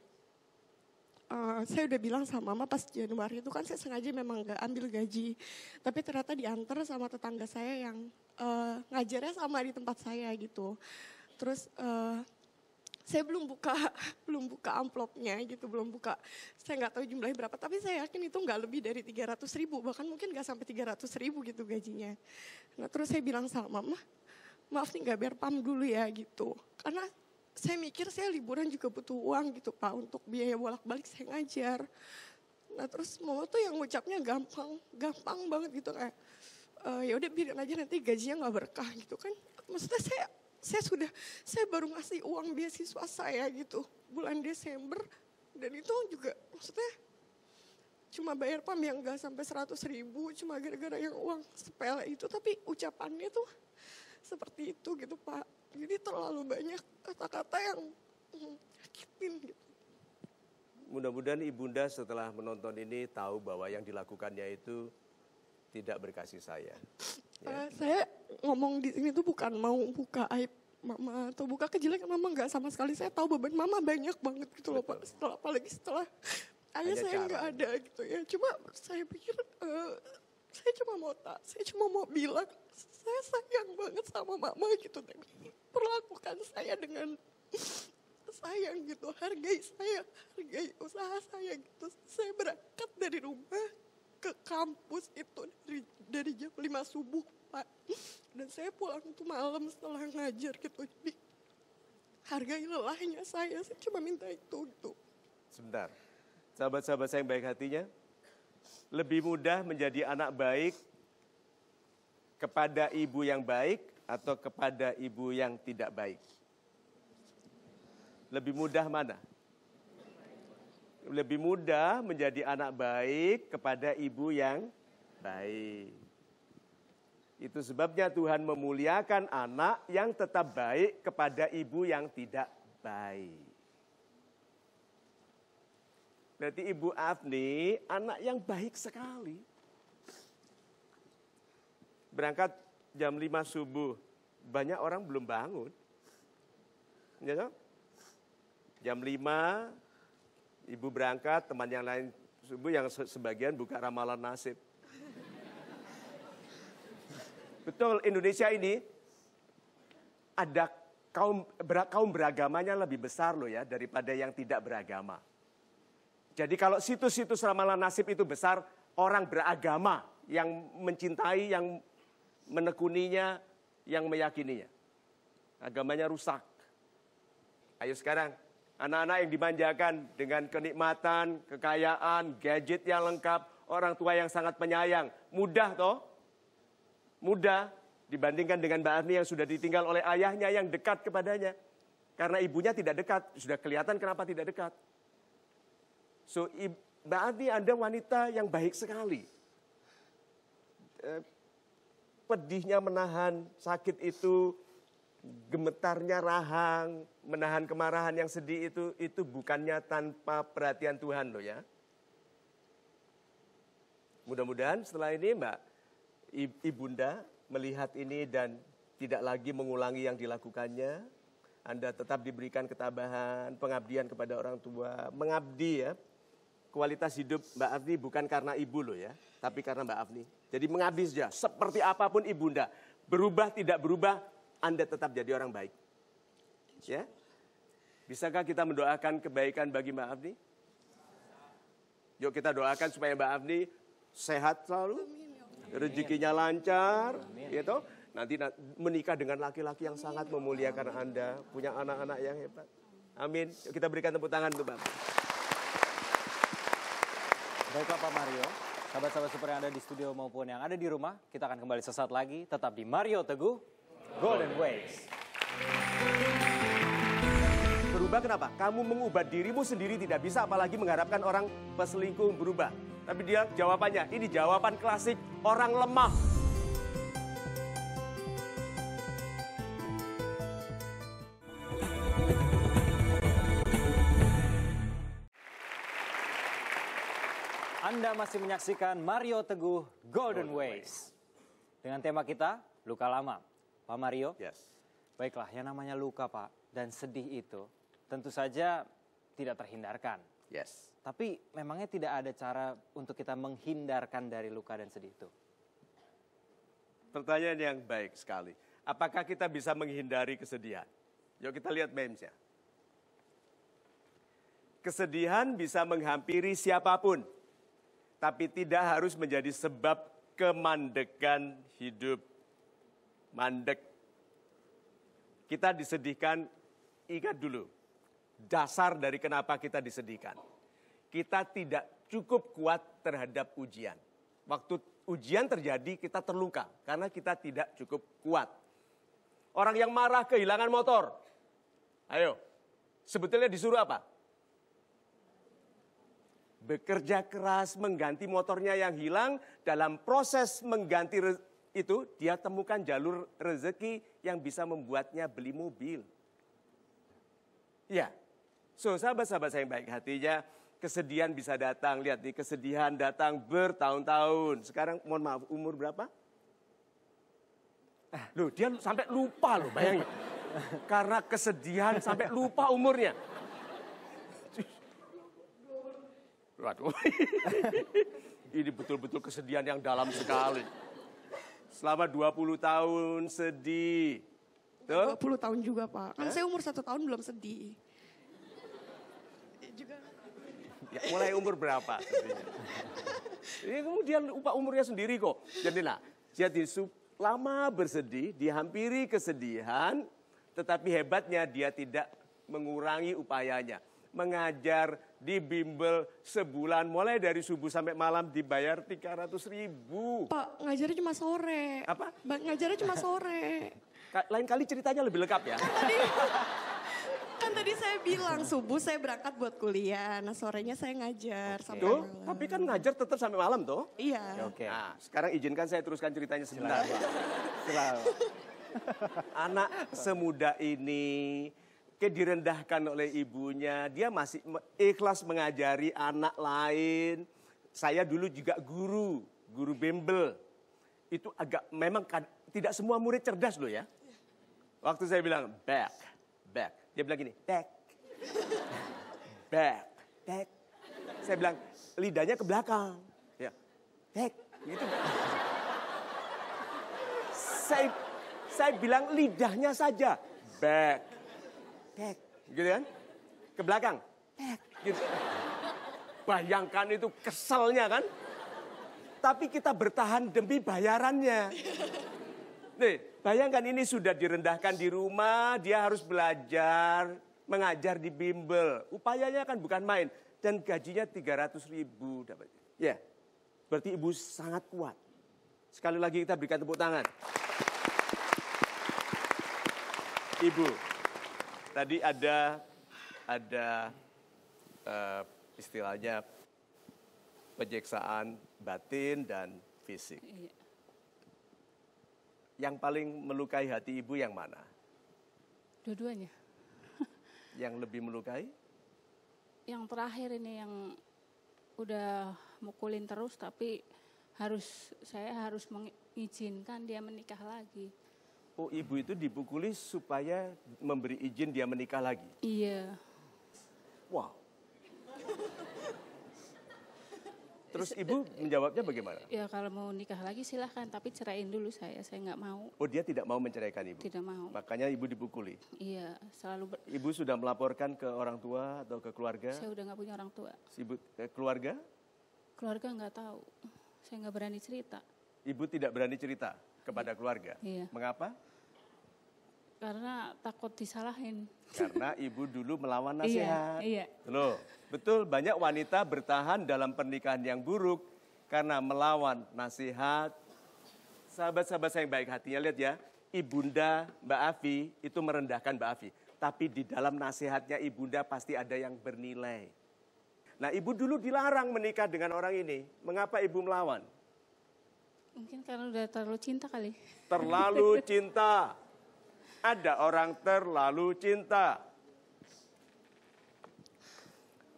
Saya udah bilang sama mama pas Januari itu kan saya sengaja memang gak ambil gaji. Tapi ternyata diantar sama tetangga saya yang ngajarnya sama di tempat saya gitu. Terus saya belum buka amplopnya gitu, belum buka. Saya nggak tahu jumlahnya berapa, tapi saya yakin itu nggak lebih dari 300.000, bahkan mungkin nggak sampai 300.000 gitu gajinya. Nah terus saya bilang sama mama, maaf nih nggak bayar PAM dulu ya gitu. Karena saya mikir saya liburan juga butuh uang gitu Pak, untuk biaya bolak-balik saya ngajar. Nah terus mama tuh yang ngucapnya gampang banget gitu kayak, ya udah biarin aja nanti gajinya nggak berkah gitu kan. Maksudnya saya baru ngasih uang beasiswa saya gitu bulan Desember, dan itu juga maksudnya cuma bayar PAM yang gak sampai 100.000, cuma gara-gara yang uang sepele itu, tapi ucapannya tuh seperti itu gitu Pak. Jadi terlalu banyak kata-kata yang nyakitin gitu. Mudah-mudahan ibunda setelah menonton ini tahu bahwa yang dilakukannya itu tidak berkasih sayang. Ya. Saya ngomong di sini tuh bukan mau buka aib mama atau buka kejelekan mama, nggak sama sekali. Saya tahu beban mama banyak banget gitu loh Pak. Apalagi setelah ayah saya nggak ada gitu ya. Cuma saya pikir saya cuma mau bilang saya sayang banget sama mama gitu. Tapi perlakukan saya dengan sayang gitu, hargai saya, hargai usaha saya gitu. Saya berangkat dari rumah ke kampus itu dari jam 5 subuh Pak. Dan saya pulang tuh malam setelah ngajar gitu. Jadi hargai lelahnya saya cuma minta itu gitu. Sebentar, sahabat-sahabat saya yang baik hatinya, lebih mudah menjadi anak baik kepada ibu yang baik atau kepada ibu yang tidak baik? Lebih mudah mana? Lebih mudah menjadi anak baik kepada ibu yang baik. Itu sebabnya Tuhan memuliakan anak yang tetap baik kepada ibu yang tidak baik. Berarti Ibu Afni anak yang baik sekali. Berangkat jam 5 subuh, banyak orang belum bangun. Ya toh? Jam 5, ibu berangkat, teman yang lain subuh, yang sebagian buka ramalan nasib. Betul, Indonesia ini ada kaum beragamanya lebih besar loh ya daripada yang tidak beragama. Jadi kalau situs-situs ramalan nasib itu besar, orang beragama yang mencintai, yang menekuninya, yang meyakininya. Agamanya rusak. Ayo sekarang, anak-anak yang dimanjakan dengan kenikmatan, kekayaan, gadget yang lengkap, orang tua yang sangat penyayang. Mudah toh? Mudah dibandingkan dengan Mbak Afni yang sudah ditinggal oleh ayahnya yang dekat kepadanya. Karena ibunya tidak dekat, sudah kelihatan kenapa tidak dekat. So, Mbak Afni Anda wanita yang baik sekali. Pedihnya menahan sakit itu, gemetarnya rahang, menahan kemarahan yang sedih itu bukannya tanpa perhatian Tuhan loh ya. Mudah-mudahan setelah ini Mbak Ibunda melihat ini dan tidak lagi mengulangi yang dilakukannya. Anda tetap diberikan ketabahan, pengabdian kepada orang tua, mengabdi ya. Kualitas hidup Mbak Afni bukan karena ibu loh ya, tapi karena Mbak Afni. Jadi mengabdi saja, seperti apapun ibunda, berubah tidak berubah, Anda tetap jadi orang baik. Ya, bisakah kita mendoakan kebaikan bagi Mbak Afni? Yuk kita doakan supaya Mbak Afni sehat selalu, rezekinya lancar, gitu. nanti menikah dengan laki-laki yang sangat memuliakan Anda, punya anak-anak yang hebat. Amin. Kita berikan tepuk tangan untuk Bapak. Baiklah Pak Mario, sahabat-sahabat super yang ada di studio maupun yang ada di rumah, kita akan kembali sesaat lagi, tetap di Mario Teguh, Golden Ways. Berubah kenapa? Kamu mengubah dirimu sendiri tidak bisa, apalagi mengharapkan orang peselingkuh berubah. Tapi dia jawabannya, ini jawaban klasik orang lemah. Anda masih menyaksikan Mario Teguh Golden Ways. Dengan tema kita, luka lama. Pak Mario, Yes. baiklah yang namanya luka Pak, dan sedih itu tentu saja tidak terhindarkan. Yes. Tapi memangnya tidak ada cara untuk kita menghindarkan dari luka dan sedih itu? Pertanyaan yang baik sekali. Apakah kita bisa menghindari kesedihan? Yuk kita lihat memesnya. Kesedihan bisa menghampiri siapapun, tapi tidak harus menjadi sebab kemandekan hidup. Mandek. Kita disedihkan, ingat dulu. Dasar dari kenapa kita disedihkan. Kita tidak cukup kuat terhadap ujian. Waktu ujian terjadi kita terluka karena kita tidak cukup kuat. Orang yang marah kehilangan motor. Ayo, sebetulnya disuruh apa? Bekerja keras mengganti motornya yang hilang. Dalam proses mengganti itu dia temukan jalur rezeki yang bisa membuatnya beli mobil. Ya, so sahabat-sahabat saya yang baik hatinya, kesedihan bisa datang. Lihat nih, kesedihan datang bertahun-tahun. Sekarang mohon maaf, umur berapa? Loh, dia sampai lupa loh, bayangin. Karena kesedihan sampai lupa umurnya. Waduh, ini betul-betul kesedihan yang dalam sekali. Selama 20 tahun sedih. Tuh. 20 tahun juga Pak, kan saya umur 1 tahun belum sedih. Juga. Ya, mulai umur berapa sedihnya? Ini kemudian lupa umurnya sendiri kok. Jadi lama bersedih, dihampiri kesedihan, tetapi hebatnya dia tidak mengurangi upayanya. Mengajar di bimbel sebulan, mulai dari subuh sampai malam dibayar 300.000. Pak, ngajarnya cuma sore. Apa? Ngajarnya cuma sore. Lain kali ceritanya lebih lengkap ya. Kan tadi saya bilang subuh saya berangkat buat kuliah, nah sorenya saya ngajar sampai Tuh, malam. tapi kan ngajar tetap sampai malam tuh. Iya. Oke. Nah, sekarang izinkan saya teruskan ceritanya sebentar. Selalu. Anak semuda ini direndahkan oleh ibunya, dia masih ikhlas mengajari anak lain. Saya dulu juga guru bimbel. Itu agak memang tidak semua murid cerdas loh ya. Waktu saya bilang back, dia bilang gini, back. Saya bilang lidahnya ke belakang, ya, back, gitu. Saya bilang lidahnya saja, back, gitu kan, ke belakang, back, gitu. Bayangkan itu keselnya kan. Tapi kita bertahan demi bayarannya. Nih, bayangkan ini sudah direndahkan di rumah, dia harus belajar, mengajar di bimbel. Upayanya kan bukan main. Dan gajinya 300.000 dapat. Ya, berarti ibu sangat kuat. Sekali lagi kita berikan tepuk tangan. Ibu, tadi ada istilahnya penyiksaan batin dan fisik. Iya. Yang paling melukai hati ibu yang mana? Dua-duanya. Yang lebih melukai? Yang terakhir ini yang udah mukulin terus tapi saya harus mengizinkan dia menikah lagi. Oh, ibu itu dipukuli supaya memberi izin dia menikah lagi? Iya. Wow. Terus ibu menjawabnya bagaimana? Ya kalau mau nikah lagi silahkan, tapi ceraiin dulu saya nggak mau. Oh, dia tidak mau menceraikan ibu? Tidak mau. Makanya ibu dipukuli? Iya, selalu Ibu sudah melaporkan ke orang tua atau ke keluarga? saya udah nggak punya orang tua. Ibu keluarga? Keluarga nggak tahu, saya nggak berani cerita. Ibu tidak berani cerita kepada keluarga. Iya. Mengapa? Karena takut disalahin. Karena ibu dulu melawan nasihat. Iya. Loh, betul banyak wanita bertahan dalam pernikahan yang buruk karena melawan nasihat. Sahabat-sahabat saya yang baik hatinya, lihat ya, Ibunda Mbak Afi itu merendahkan Mbak Afi. Tapi di dalam nasihatnya Ibunda pasti ada yang bernilai. Nah, ibu dulu dilarang menikah dengan orang ini. Mengapa ibu melawan? Mungkin karena udah terlalu cinta kali. Terlalu cinta. Ada orang terlalu cinta.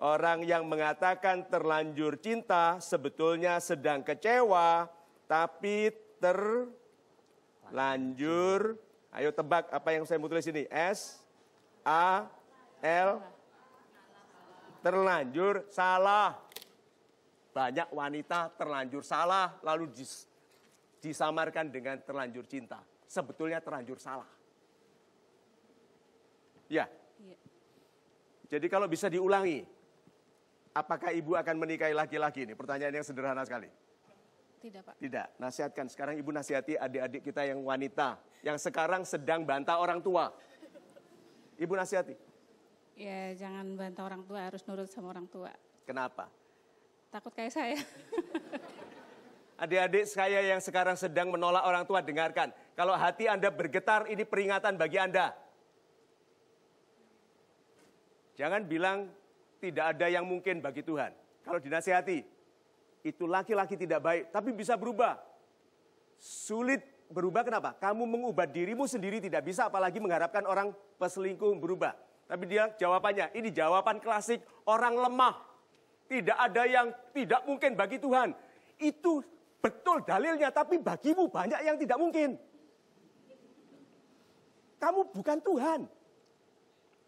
Orang yang mengatakan terlanjur cinta sebetulnya sedang kecewa, tapi terlanjur. Ayo tebak apa yang saya mau tulis ini. S-A-L. Terlanjur salah. Banyak wanita terlanjur salah lalu disamarkan dengan terlanjur cinta. Sebetulnya terlanjur salah. Ya. Iya. Jadi kalau bisa diulangi, apakah ibu akan menikahi laki-laki ini? Pertanyaan yang sederhana sekali. Tidak, Pak. Tidak, nasihatkan. Sekarang ibu nasihati adik-adik kita yang wanita, yang sekarang sedang bantah orang tua. Ibu nasihati. Ya jangan bantah orang tua, harus nurut sama orang tua. Kenapa? Takut kayak saya. Adik-adik saya yang sekarang sedang menolak orang tua, dengarkan. Kalau hati Anda bergetar, ini peringatan bagi Anda. Jangan bilang tidak ada yang mungkin bagi Tuhan. Kalau dinasihati, itu laki-laki tidak baik, tapi bisa berubah. Sulit berubah kenapa? Kamu mengubah dirimu sendiri tidak bisa, apalagi mengharapkan orang peselingkuh berubah. Tapi dia jawabannya, ini jawaban klasik orang lemah. Tidak ada yang tidak mungkin bagi Tuhan. Itu betul dalilnya, tapi bagimu banyak yang tidak mungkin. Kamu bukan Tuhan.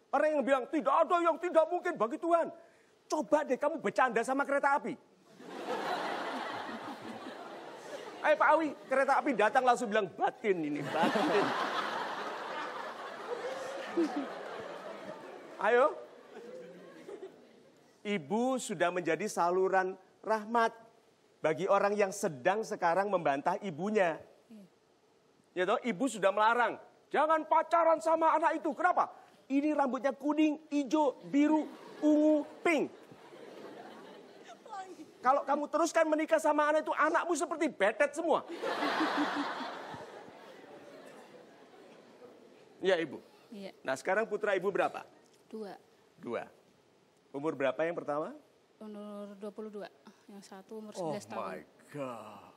Orang yang bilang, tidak ada yang tidak mungkin bagi Tuhan. Coba deh kamu bercanda sama kereta api. Ayo Pak Awi, kereta api datang langsung bilang, batin ini, batin. Ayo. Ibu sudah menjadi saluran rahmat bagi orang yang sedang sekarang membantah ibunya. Ya toh, ibu sudah melarang, jangan pacaran sama anak itu. Kenapa? Ini rambutnya kuning, hijau, biru, ungu, pink. Kalau kamu teruskan menikah sama anak itu, anakmu seperti betet semua. Ya ibu. Iya. Nah sekarang putra ibu berapa? 2. 2. Umur berapa yang pertama? Umur 22. Yang satu umur 11 Oh tahun. my God.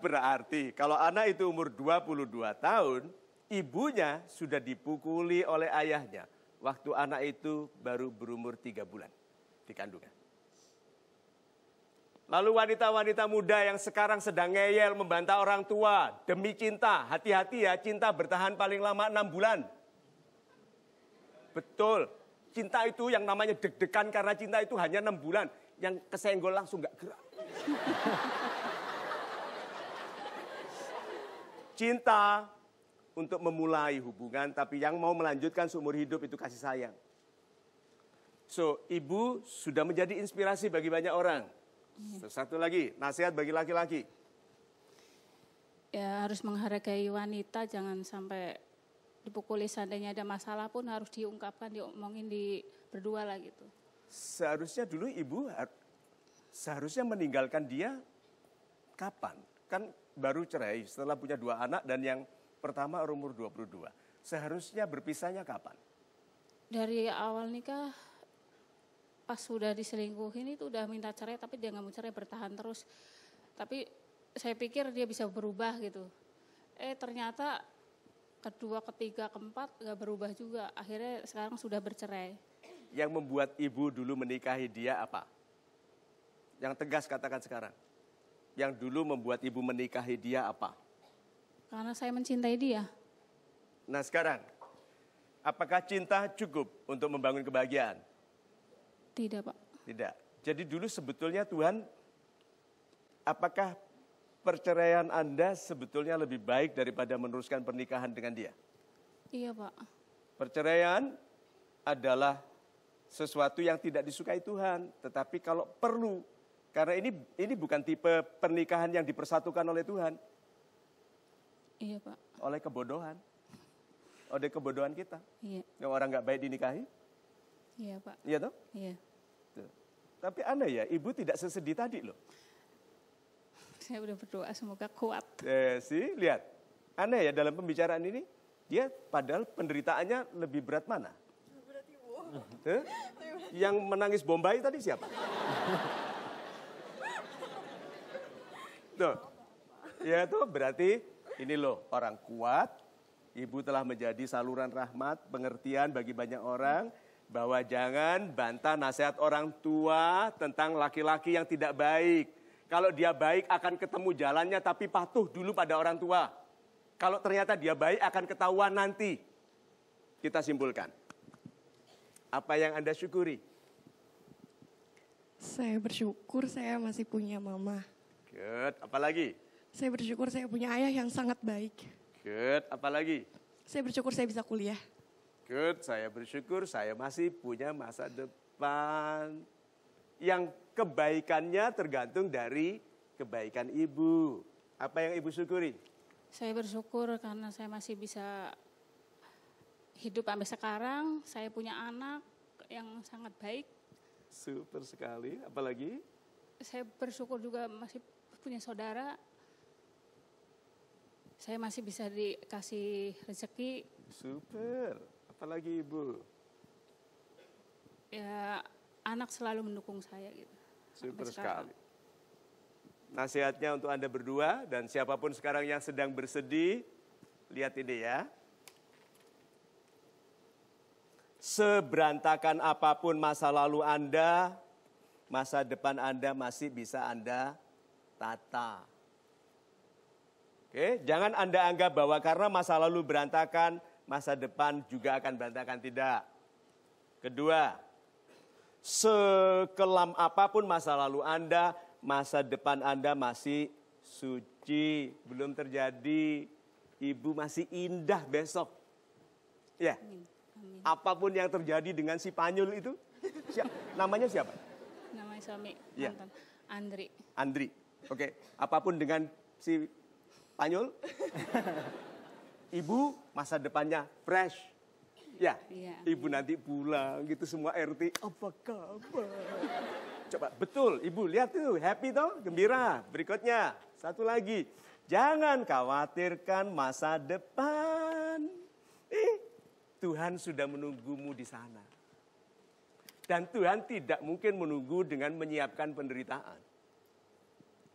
Berarti kalau anak itu umur 22 tahun, ibunya sudah dipukuli oleh ayahnya. Waktu anak itu baru berumur 3 bulan di kandungan. Lalu wanita-wanita muda yang sekarang sedang ngeyel membantah orang tua demi cinta. Hati-hati ya, cinta bertahan paling lama 6 bulan. Betul, cinta itu yang namanya deg-degan karena cinta itu hanya 6 bulan. Yang kesenggol langsung gak gerak. Cinta untuk memulai hubungan, tapi yang mau melanjutkan seumur hidup itu kasih sayang. So, ibu sudah menjadi inspirasi bagi banyak orang. Satu lagi, nasihat bagi laki-laki. Ya harus menghargai wanita, jangan sampai dipukuli, seandainya ada masalah pun harus diungkapkan, diomongin berdua lah gitu. Seharusnya dulu ibu seharusnya meninggalkan dia kapan? Kan baru cerai setelah punya 2 anak dan yang pertama umur 22. Seharusnya berpisahnya kapan? Dari awal nikah, pas sudah diselingkuhin itu udah minta cerai, tapi dia nggak mau cerai, bertahan terus. Tapi saya pikir dia bisa berubah gitu. Ternyata kedua, ketiga, keempat nggak berubah juga. Akhirnya sekarang sudah bercerai. Yang membuat ibu dulu menikahi dia apa? Yang tegas katakan sekarang. Yang dulu membuat ibu menikahi dia apa? Karena saya mencintai dia. Nah sekarang, apakah cinta cukup untuk membangun kebahagiaan? Tidak, Pak. Tidak. Jadi dulu sebetulnya Tuhan, apakah perceraian Anda sebetulnya lebih baik daripada meneruskan pernikahan dengan dia? Iya, Pak. Perceraian adalah sesuatu yang tidak disukai Tuhan. Tetapi kalau perlu Karena ini bukan tipe pernikahan yang dipersatukan oleh Tuhan. Iya Pak. Oleh kebodohan. Oleh kebodohan kita. Iya. Yang orang nggak baik dinikahi. Iya Pak. Iya toh? Iya. Tuh. Tapi aneh ya, ibu tidak sesedih tadi loh. Saya udah berdoa semoga kuat. Sih, lihat. Aneh ya dalam pembicaraan ini, dia padahal penderitaannya lebih berat mana? Berat ibu. Tuh? Yang menangis Bombay tadi siapa? Tuh. Ya tuh berarti ini loh orang kuat. Ibu telah menjadi saluran rahmat, pengertian bagi banyak orang. Bahwa jangan bantah nasihat orang tua tentang laki-laki yang tidak baik. Kalau dia baik akan ketemu jalannya tapi patuh dulu pada orang tua. Kalau ternyata dia baik akan ketahuan nanti. Kita simpulkan. Apa yang Anda syukuri? Saya bersyukur saya masih punya mama. Good, apalagi? Saya bersyukur saya punya ayah yang sangat baik. Good, apalagi? Saya bersyukur saya bisa kuliah. Good, saya bersyukur saya masih punya masa depan. Yang kebaikannya tergantung dari kebaikan ibu. Apa yang ibu syukuri? Saya bersyukur karena saya masih bisa hidup sampai sekarang. Saya punya anak yang sangat baik. Super sekali, apalagi? Saya bersyukur juga masih punya saudara. Saya masih bisa dikasih rezeki. Super, apalagi ibu? Ya anak selalu mendukung saya gitu. Super Sampai sekarang. sekali. Nasihatnya untuk Anda berdua dan siapapun sekarang yang sedang bersedih, lihat ini ya. Seberantakan apapun masa lalu Anda, masa depan Anda masih bisa Anda tata. Oke, jangan Anda anggap bahwa karena masa lalu berantakan, masa depan juga akan berantakan, tidak. Kedua, sekelam apapun masa lalu Anda, masa depan Anda masih suci, belum terjadi. Ibu masih indah besok. Ya. Amin. Amin. Apapun yang terjadi dengan si Panyul itu, namanya siapa? Namanya suami Ya. mantan Andri. Andri. Oke, apapun dengan si Panyul, ibu masa depannya fresh. Ya, Iya. ibu nanti pulang gitu semua RT, apa kabar? Coba, betul, ibu lihat tuh, happy toh, gembira. Berikutnya, satu lagi, jangan khawatirkan masa depan. Tuhan sudah menunggumu di sana. Dan Tuhan tidak mungkin menunggu dengan menyiapkan penderitaan.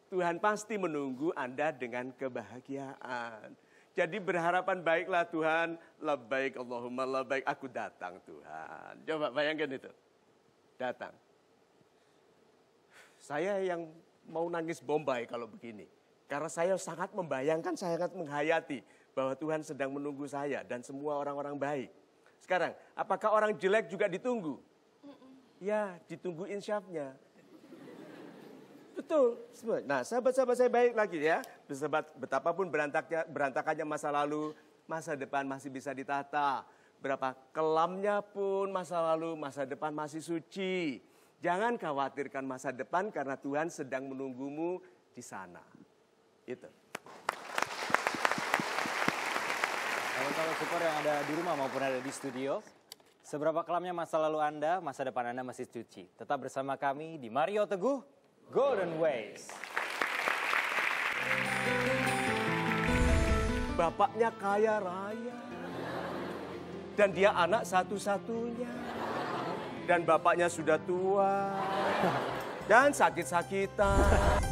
Tuhan pasti menunggu Anda dengan kebahagiaan. Jadi berharapan baiklah Tuhan, labbaik Allahumma labbaik, aku datang Tuhan. Coba bayangkan itu, datang. Saya yang mau nangis Bombay kalau begini. Karena saya sangat membayangkan, saya sangat menghayati bahwa Tuhan sedang menunggu saya dan semua orang-orang baik. Sekarang, apakah orang jelek juga ditunggu? Ya, ditunggu insyafnya. Betul. Nah, sahabat-sahabat saya baik lagi ya. Betapapun berantakannya masa lalu, masa depan masih bisa ditata. Berapa kelamnya pun masa lalu, masa depan masih suci. Jangan khawatirkan masa depan karena Tuhan sedang menunggumu di sana. Itu. Sahabat super yang ada di rumah maupun ada di studio, seberapa kelamnya masa lalu Anda, masa depan Anda masih suci. Tetap bersama kami di Mario Teguh, Golden Ways. Bapaknya kaya raya. Dan dia anak satu-satunya. Dan bapaknya sudah tua. Dan sakit-sakitan.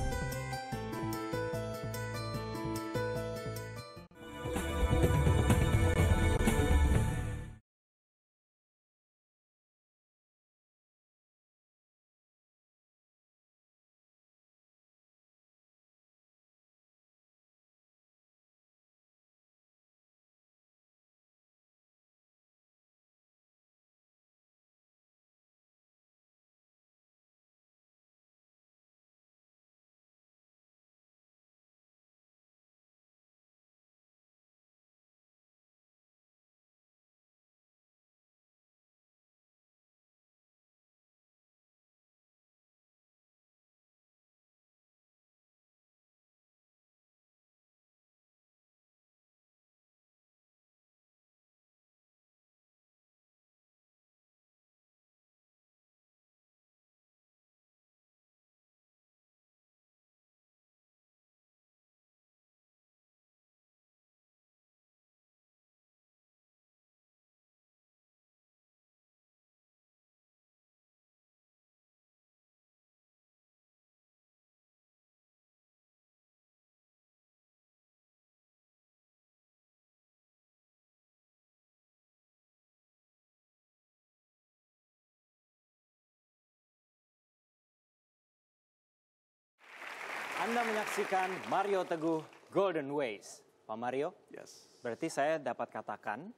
Anda menyaksikan Mario Teguh Golden Ways. Pak Mario, Yes. berarti saya dapat katakan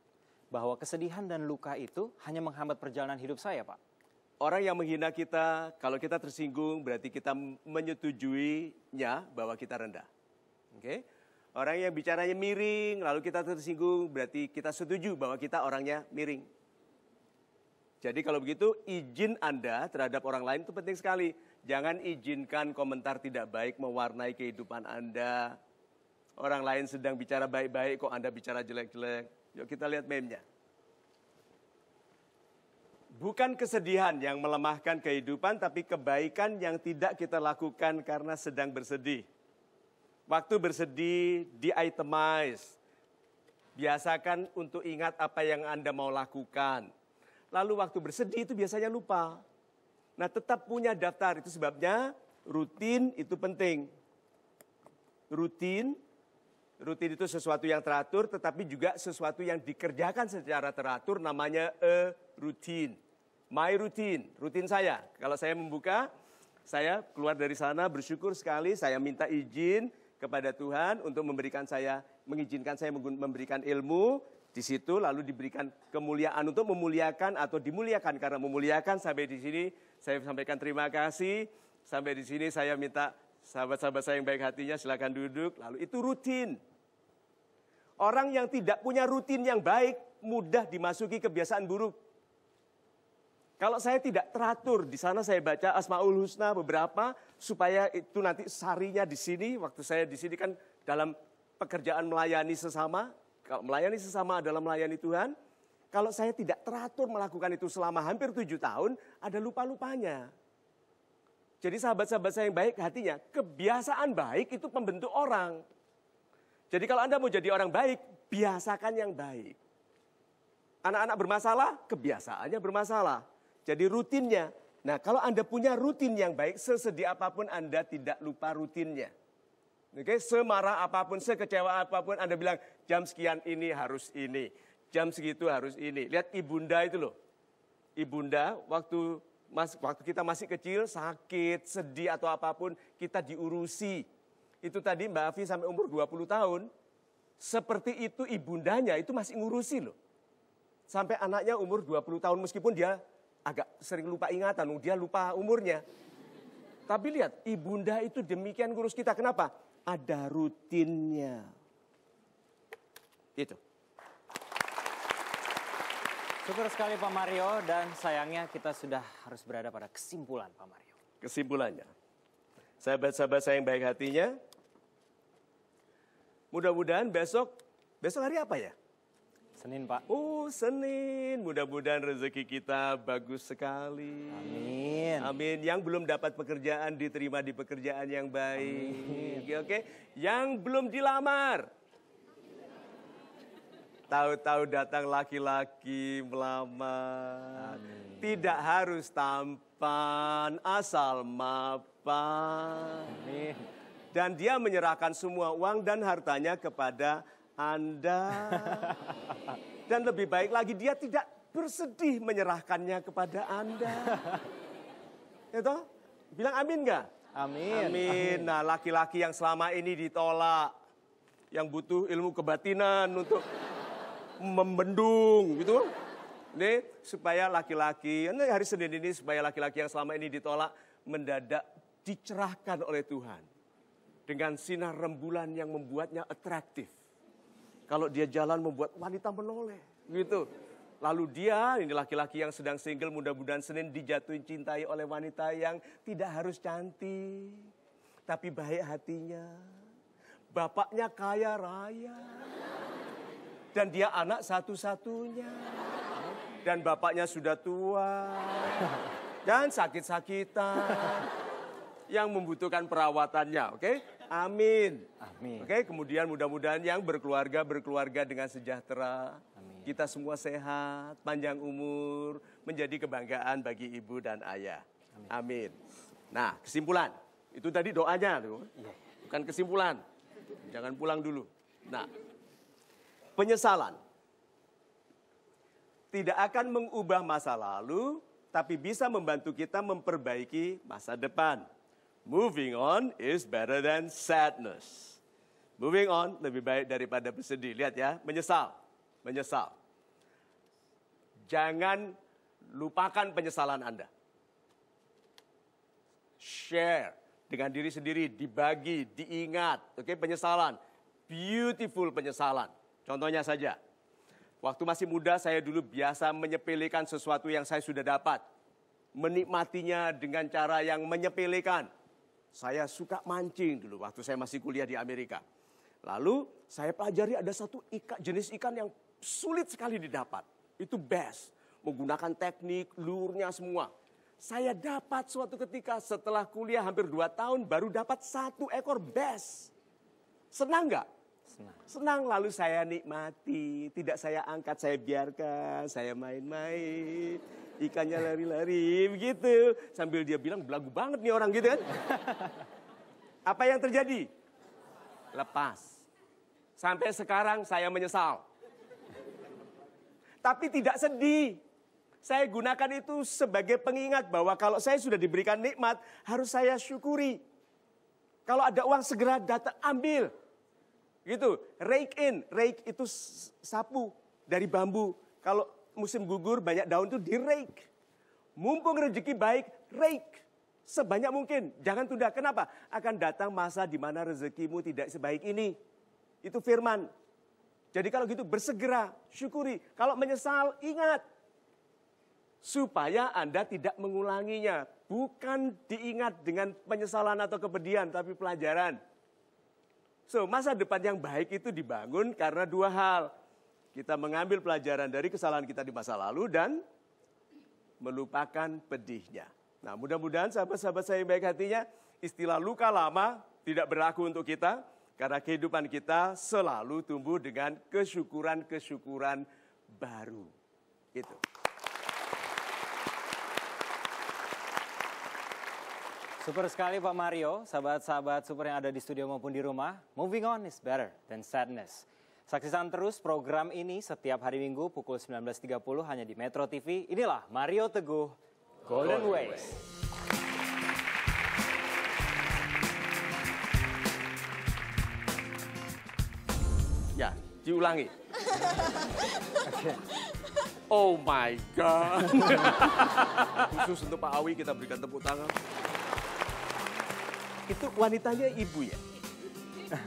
bahwa kesedihan dan luka itu hanya menghambat perjalanan hidup saya, Pak. Orang yang menghina kita, kalau kita tersinggung berarti kita menyetujuinya bahwa kita rendah. Oke? Orang yang bicaranya miring, lalu kita tersinggung berarti kita setuju bahwa kita orangnya miring. Jadi kalau begitu izin Anda terhadap orang lain itu penting sekali. Jangan izinkan komentar tidak baik mewarnai kehidupan Anda. Orang lain sedang bicara baik-baik kok Anda bicara jelek-jelek. Yuk kita lihat meme-nya. Bukan kesedihan yang melemahkan kehidupan, tapi kebaikan yang tidak kita lakukan karena sedang bersedih. Waktu bersedih, di-itemize. Biasakan untuk ingat apa yang Anda mau lakukan. Lalu waktu bersedih itu biasanya lupa. Nah tetap punya daftar, itu sebabnya rutin itu penting. Rutin itu sesuatu yang teratur, tetapi juga sesuatu yang dikerjakan secara teratur, namanya a routine. My routine, rutin saya. Kalau saya membuka, saya keluar dari sana bersyukur sekali, saya minta izin kepada Tuhan untuk mengizinkan saya memberikan ilmu, di situ lalu diberikan kemuliaan untuk memuliakan atau dimuliakan. Karena memuliakan sampai di sini, saya sampaikan terima kasih. Sampai di sini saya minta sahabat-sahabat saya yang baik hatinya silakan duduk. Lalu itu rutin. Orang yang tidak punya rutin yang baik, mudah dimasuki kebiasaan buruk. Kalau saya tidak teratur, di sana saya baca Asmaul Husna beberapa, supaya itu nanti sarinya di sini, waktu saya di sini kan dalam pekerjaan melayani sesama, kalau melayani sesama adalah melayani Tuhan, kalau saya tidak teratur melakukan itu selama hampir 7 tahun, ada lupa-lupanya. Jadi sahabat-sahabat saya yang baik hatinya, kebiasaan baik itu pembentuk orang. Jadi kalau Anda mau jadi orang baik, biasakan yang baik. Anak-anak bermasalah, kebiasaannya bermasalah. Jadi rutinnya. Nah kalau Anda punya rutin yang baik, sesedih apapun Anda tidak lupa rutinnya. Oke, semarah apapun, sekecewa apapun Anda bilang jam sekian ini harus ini. Jam segitu harus ini. Lihat ibunda itu loh. Ibunda waktu kita masih kecil, sakit, sedih atau apapun, kita diurusi. Itu tadi Mbak Afi sampai umur 20 tahun, seperti itu ibundanya itu masih ngurusi loh. Sampai anaknya umur 20 tahun meskipun dia agak sering lupa ingatan, dia lupa umurnya. Tapi lihat, ibunda itu demikian ngurus kita. Kenapa? Ada rutinnya. Itu. Syukur sekali Pak Mario, dan sayangnya kita sudah harus berada pada kesimpulan Pak Mario. Kesimpulannya, sahabat-sahabat saya yang baik hatinya, mudah-mudahan besok hari apa ya? Senin Pak. Oh Senin, mudah-mudahan rezeki kita bagus sekali. Amin. Amin. Yang belum dapat pekerjaan diterima di pekerjaan yang baik. Oke. Yang belum dilamar, tahu-tahu datang laki-laki melamar. Amin. Tidak harus tampan, asal mapan. Amin. Dan dia menyerahkan semua uang dan hartanya kepada Anda. Dan lebih baik lagi dia tidak bersedih menyerahkannya kepada Anda. Itu? Bilang amin nggak? Amin. Amin. Nah laki-laki yang selama ini ditolak, yang butuh ilmu kebatinan untuk membendung gitu. Ini supaya laki-laki, hari Senin ini supaya laki-laki yang selama ini ditolak mendadak dicerahkan oleh Tuhan. Dengan sinar rembulan yang membuatnya atraktif. Kalau dia jalan membuat wanita menoleh gitu. Lalu dia, ini laki-laki yang sedang single, mudah-mudahan Senin dijatuhin cintai oleh wanita yang tidak harus cantik. Tapi baik hatinya. Bapaknya kaya raya. Dan dia anak satu-satunya. Dan bapaknya sudah tua. Dan sakit-sakitan. Yang membutuhkan perawatannya, oke? Amin. Amin. Oke, kemudian mudah-mudahan yang berkeluarga dengan sejahtera. Amin. Kita semua sehat, panjang umur, menjadi kebanggaan bagi ibu dan ayah. Amin. Nah, kesimpulan. Itu tadi doanya tuh. Bukan kesimpulan. Jangan pulang dulu. Nah, penyesalan tidak akan mengubah masa lalu, tapi bisa membantu kita memperbaiki masa depan. Moving on is better than sadness. Moving on lebih baik daripada bersedih. Lihat ya, menyesal. Menyesal. Jangan lupakan penyesalan Anda. Share dengan diri sendiri, dibagi, diingat. Oke, penyesalan. Beautiful penyesalan. Contohnya saja. Waktu masih muda saya dulu biasa menyepelekan sesuatu yang saya sudah dapat. Menikmatinya dengan cara yang menyepelekan. Saya suka mancing dulu waktu saya masih kuliah di Amerika. Lalu saya pelajari ada satu jenis ikan yang sulit sekali didapat. Itu bass. Menggunakan teknik, lurnya semua. Saya dapat suatu ketika setelah kuliah hampir 2 tahun baru dapat 1 ekor bass. Senang nggak? Senang, lalu saya nikmati. Tidak saya angkat, saya biarkan, saya main-main. Ikannya lari-lari begitu. Sambil dia bilang belagu banget nih orang gitu kan. Apa yang terjadi? Lepas. Sampai sekarang saya menyesal. Tapi tidak sedih. Saya gunakan itu sebagai pengingat bahwa kalau saya sudah diberikan nikmat, harus saya syukuri. Kalau ada uang segera datang ambil. Gitu, rake in. Rake itu sapu dari bambu. Kalau musim gugur banyak daun itu di-rake. Mumpung rezeki baik, rake. Sebanyak mungkin, jangan tunda. Kenapa? Akan datang masa di mana rezekimu tidak sebaik ini. Itu firman. Jadi kalau gitu bersegera, syukuri. Kalau menyesal, ingat. Supaya Anda tidak mengulanginya. Bukan diingat dengan penyesalan atau kepedihan, tapi pelajaran. So, masa depan yang baik itu dibangun karena 2 hal. Kita mengambil pelajaran dari kesalahan kita di masa lalu dan melupakan pedihnya. Nah, mudah-mudahan sahabat-sahabat saya yang baik hatinya, istilah luka lama tidak berlaku untuk kita, karena kehidupan kita selalu tumbuh dengan kesyukuran-kesyukuran baru. Itu. Super sekali Pak Mario, sahabat-sahabat super yang ada di studio maupun di rumah. Moving on is better than sadness. Saksikan terus program ini setiap hari Minggu pukul 19.30 hanya di Metro TV. Inilah Mario Teguh, Golden Ways. Ya, diulangi. Oh my God. Khusus untuk Pak Awi kita berikan tepuk tangan. Itu wanitanya ibu ya?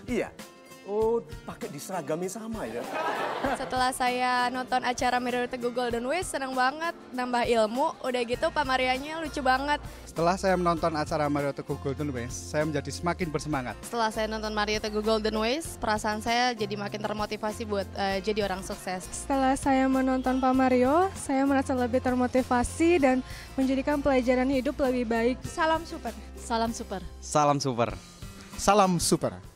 Iya. Oh, pakai diseragami sama ya? Setelah saya nonton acara Mario Teguh Golden Ways, senang banget, nambah ilmu. Udah gitu Pak Marianya lucu banget. Setelah saya menonton acara Mario Teguh Golden Ways, saya menjadi semakin bersemangat. Setelah saya nonton Mario Teguh Golden Ways, perasaan saya jadi makin termotivasi buat jadi orang sukses. Setelah saya menonton Pak Mario, saya merasa lebih termotivasi dan menjadikan pelajaran hidup lebih baik. Salam super. Salam super. Salam super. Salam super.